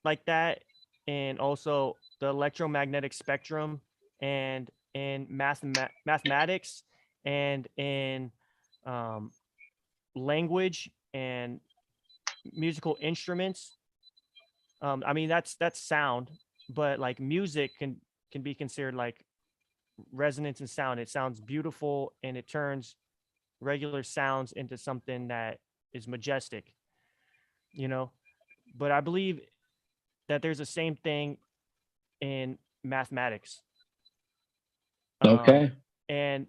like that, and also the electromagnetic spectrum, and in mathematics, and in language and musical instruments. I mean, that's sound, but like music can be considered like resonance and sound. It sounds beautiful, and it turns regular sounds into something that is majestic, you know. But I believe that there's the same thing in mathematics. Okay. And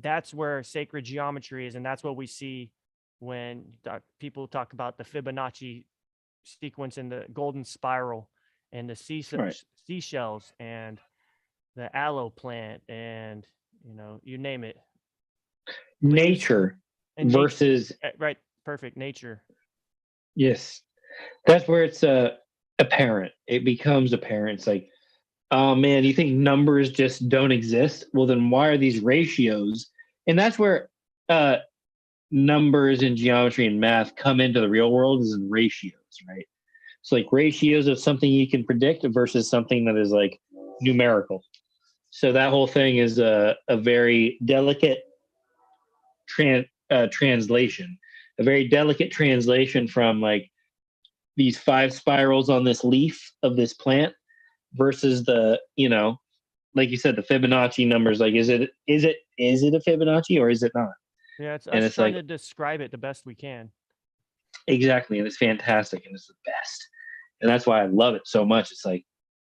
that's where sacred geometry is, and that's what we see when people talk about the Fibonacci sequence and the golden spiral and the seashells and the aloe plant, and you name it. Nature versus right, perfect. Nature. Yes. That's where it's apparent. It becomes apparent. It's like, oh man, you think numbers just don't exist? Well, then why are these ratios? And that's where uh, numbers and geometry and math come into the real world is in ratios, right? So like ratios of something you can predict versus something that is like numerical. So that whole thing is a very delicate translation, a very delicate translation from like these five spirals on this leaf of this plant versus the, like you said, the Fibonacci numbers. Like, is it a Fibonacci or is it not? Yeah, it's And us it's trying like to describe it the best we can. exactly, and it's fantastic and it's the best, and that's why I love it so much. It's like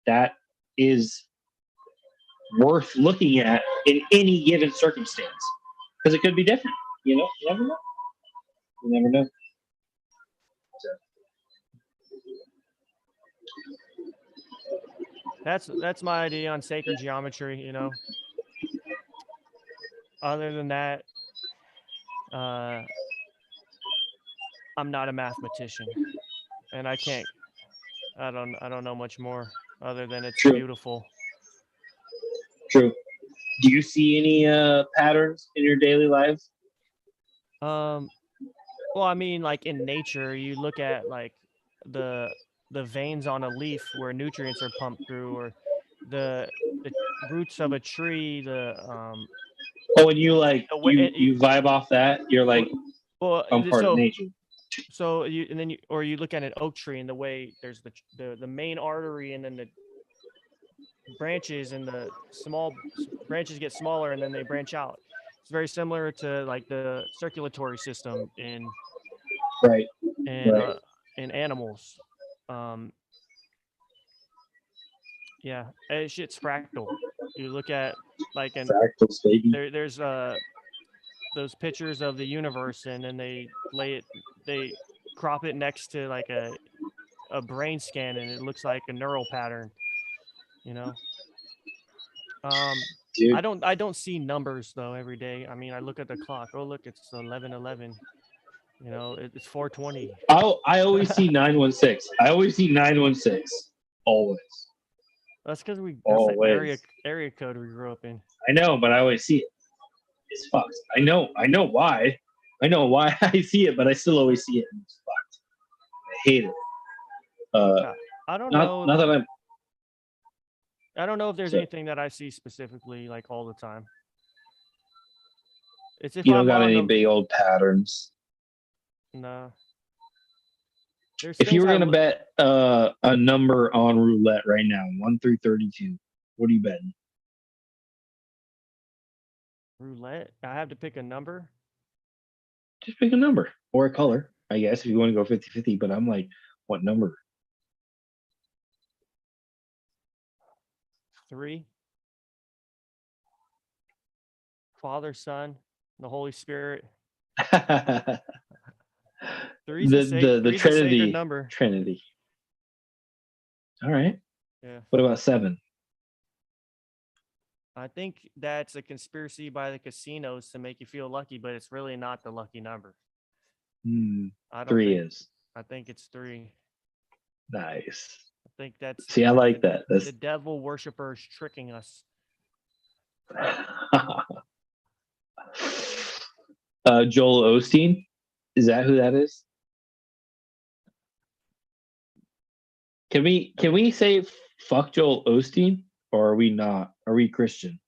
that is worth looking at in any given circumstance because it could be different. You never know. You never know. So, That's my idea on sacred geometry. Other than that, uh, I'm not a mathematician, and I can't. I don't know much more other than it's true, beautiful. true. Do you see any patterns in your daily lives? Um, well, I mean, like in nature, you look at like the the veins on a leaf where nutrients are pumped through, or the roots of a tree. Oh, and you like The way, you vibe off that. You're like, well, I'm part of nature. so you and then you look at an oak tree and the way there's the main artery and then the branches and the branches get smaller and then they branch out. It's very similar to like the circulatory system Right, in right. uh in animals. Um, yeah, and shit's fractal. You look at like Fractals, baby. there's those pictures of the universe and then they crop it next to like a brain scan and it looks like a neural pattern, you know. Um, Dude, I don't see numbers though every day. I mean, I look at the clock. Oh, look, it's 11:11. It's 4:20. I always see 916. I always see 916. Always. That's the Always. area code we grew up in. I know, but I always see it. It's fucked. I know why. I know why I see it, but I still always see it. And it's fucked. I hate it. Yeah, I don't Not know. not that I'm I don't know if there's so anything that I see specifically like all the time. It's if you don't I'm got on any the big old patterns. no. There's If you things were I gonna bet a number on roulette right now, 1 through 32, what are you betting? roulette. I have to pick a number. Just pick a number or a color, I guess, if you want to go 50-50. But I'm like, what number? 3. Father, Son, the Holy Spirit. the Three's a the sacred Trinity. number. Trinity. All right. Yeah. What about 7? I think that's a conspiracy by the casinos to make you feel lucky, but it's really not the lucky number. I don't 3 think. is I think it's 3. nice. I think that's See, I like that. the That's devil worshippers tricking us. Joel Osteen. Is that who that is? Can we say fuck Joel Osteen, or are we not? Are we Christian?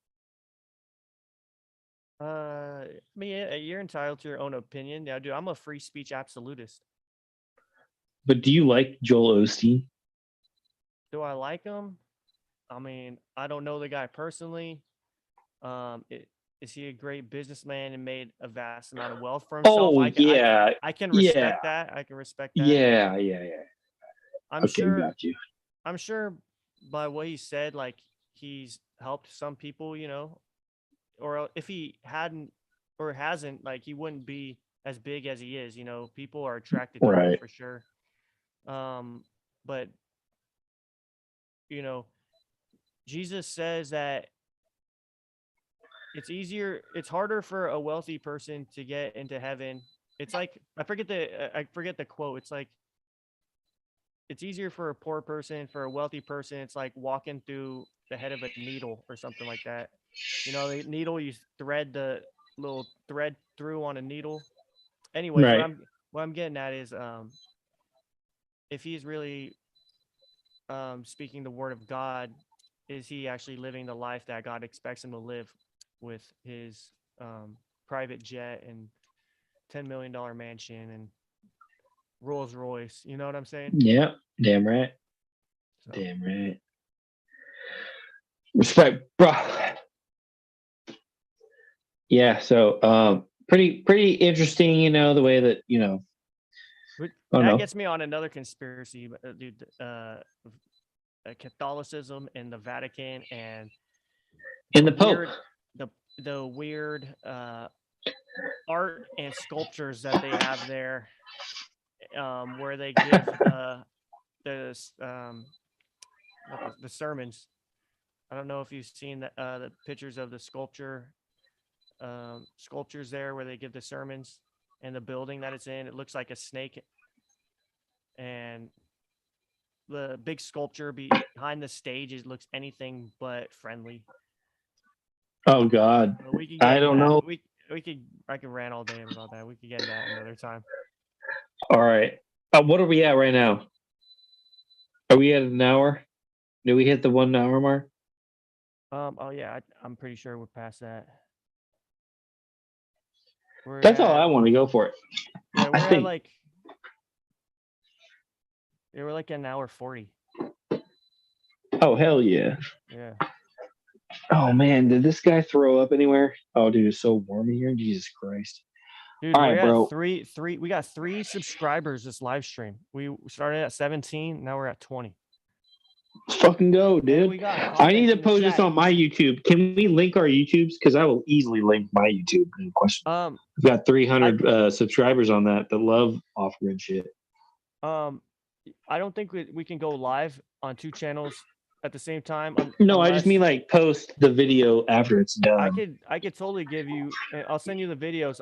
I mean, you're entitled to your own opinion. Yeah, dude, I'm a free speech absolutist. But do you like Joel Osteen? Do I like him? I mean, I don't know the guy personally. Is he a great businessman and made a vast amount of wealth for himself? Oh yeah, I can yeah, respect that. I can respect that. yeah. I'm Okay, sure got you. I'm sure by what he said, like he's helped some people, or if he hadn't or hasn't, like he wouldn't be as big as he is. People are attracted to him Right. for sure. But you know, Jesus says that it's harder for a wealthy person to get into heaven. It's like I forget the quote. It's like it's easier for a poor person. For a wealthy person, it's like walking through the head of a needle or something like that. You know, the needle, you thread the little thread through on a needle. Anyways, Right. what I'm getting at is if he's really speaking the word of God, is he actually living the life that God expects him to live with his private jet and $10 million mansion and Rolls Royce? You know what I'm saying? Yeah. Damn right. So, Damn right. Respect, bro. Yeah. So, pretty interesting. You know, the way that I don't that know. gets me on another conspiracy, dude. Catholicism and the Vatican and In the the Pope. weird the weird art and sculptures that they have there, where they give the the sermons. I don't know if you've seen the pictures of the sculptures there where they give the sermons, and the building that it's in. It looks like a snake, and the big sculpture behind the stage, it looks anything but friendly. Oh God. We could get I into don't that. know. I could rant all day about that. We could get into that another time. All right. What are we at right now? Are we at an hour? Did we hit the 1 hour mark? Oh yeah, I'm pretty sure we're past that. That's all I want to go for it. Yeah, we're I at think. like we're like an hour 40. Oh hell yeah. Yeah. Oh man, did this guy throw up anywhere? Oh dude, it's so warm in here. Jesus Christ. Dude, All we're right, at bro. we got 3 subscribers this live stream. We started at 17, now we're at 20. Let's fucking go, And dude. we got I need comments to in the post this chat. on my YouTube. Can we link our YouTubes? Because I will easily link my YouTube. No question. We've got 300 subscribers on that love off-grid shit. I don't think we can go live on 2 channels at the same time. No, I just mean like post the video after it's done. I could totally give you. I'll send you the videos.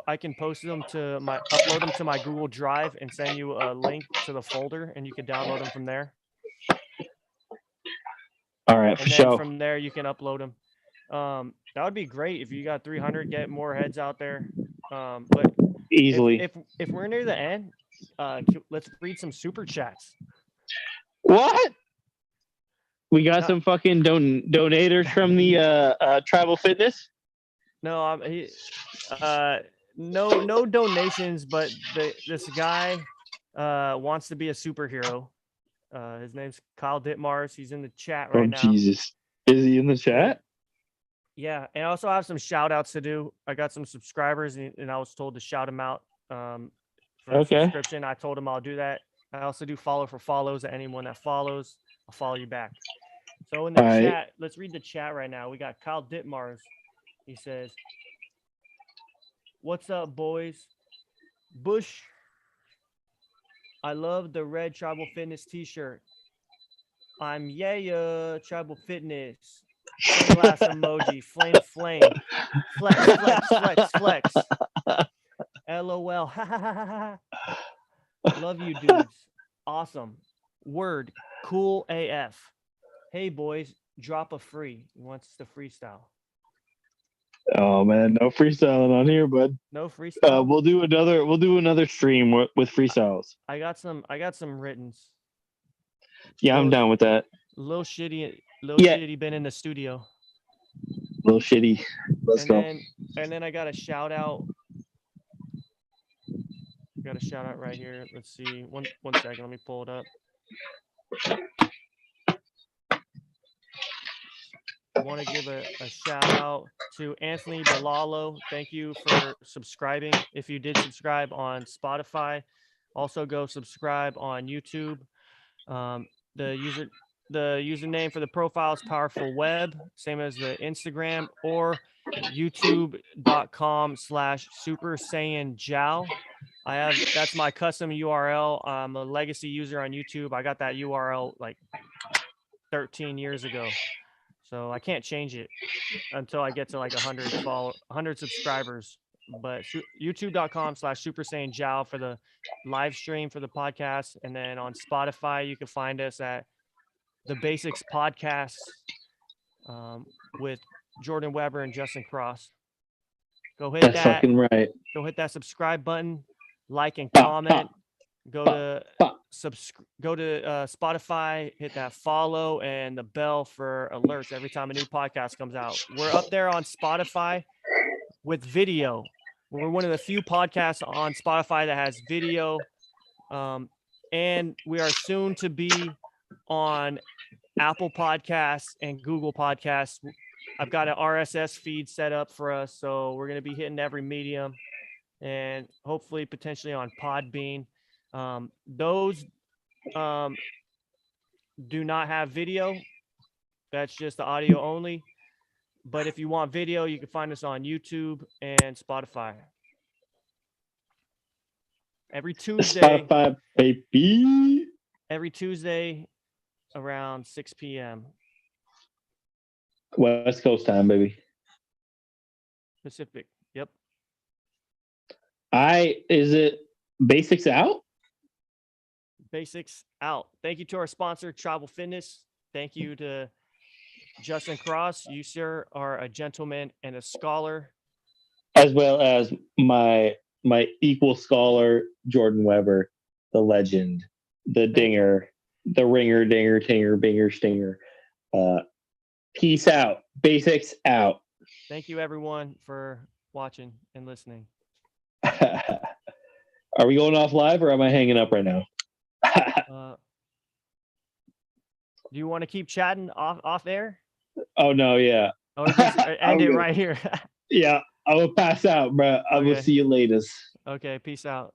I can post them to upload them to my Google Drive and send you a link to the folder, and you can download them from there. All right, and then sure. from there you can upload them. That would be great if you got 300. Get more heads out there. But easily. If we're near the end, let's read some super chats. What? We got some fucking donators from the Tribal Fitness. No, no donations, but this guy wants to be a superhero. His name's Kyle Ditmars. He's in the chat right now. Oh Jesus, is he in the chat? Yeah, and I also have some shout outs to do. I got some subscribers, and I was told to shout them out for a subscription. I told him I'll do that. I also do follow for follows. Anyone that follows, I'll follow you back. So in the chat, let's read the chat right now. We got Kyle Ditmars. He says, "What's up, boys? Bush, I love the red Tribal Fitness t-shirt. I'm Tribal Fitness. Sunglass emoji, flame, flex. LOL. Love you dudes. Awesome. Word, cool AF. Hey boys, drop a free. He wants to freestyle. Oh man, no freestyling on here, bud. No freestyle. We'll do another stream with freestyles. I got some writtens. Yeah, I'm down with that. Little shitty been in the studio. Little shitty. Let's go. And then I got a shout out. Got a shout out right here. Let's see. One second. Let me pull it up. I want to give a shout out to Anthony Belalo. Thank you for subscribing. If you did subscribe on Spotify, also go subscribe on YouTube. The username for the profile is Powerful Web, same as the Instagram, or youtube.com/Super Saiyan Jiao. That's my custom URL. I'm a legacy user on YouTube. I got that URL like 13 years ago. So I can't change it until I get to like 100 subscribers. but youtube.com/Super Saiyan Jow for the live stream for the podcast. And then on Spotify, you can find us at the Basics Podcast with Jordan Weber and Justin Cross. Go hit That's that. fucking right. Go hit that subscribe button, like and comment. Go to Spotify, hit that follow and the bell for alerts every time a new podcast comes out. We're up there on Spotify with video. We're one of the few podcasts on Spotify that has video. And we are soon to be on Apple Podcasts and Google Podcasts. I've got an RSS feed set up for us, so we're going to be hitting every medium and hopefully potentially on Podbean. Those do not have video. That's just the audio only. But if you want video, you can find us on YouTube and Spotify. Every Tuesday. Spotify, baby. Every Tuesday around 6 p.m. West Coast time, baby. Pacific. Yep. Is it Basics out? Basics out. Thank you to our sponsor, Tribal Fitness. Thank you to Justin Cross. You, sir, are a gentleman and a scholar. As well as my equal scholar, Jordan Weber, the legend, the dinger, the ringer, dinger, tinger, binger, stinger. Peace out. Basics out. Thank you, everyone, for watching and listening. Are we going off live or am I hanging up right now? Do you want to keep chatting off air? Oh, no, yeah. Or just end it right here? Yeah, I will pass out, bro. I will see you later. Okay, peace out.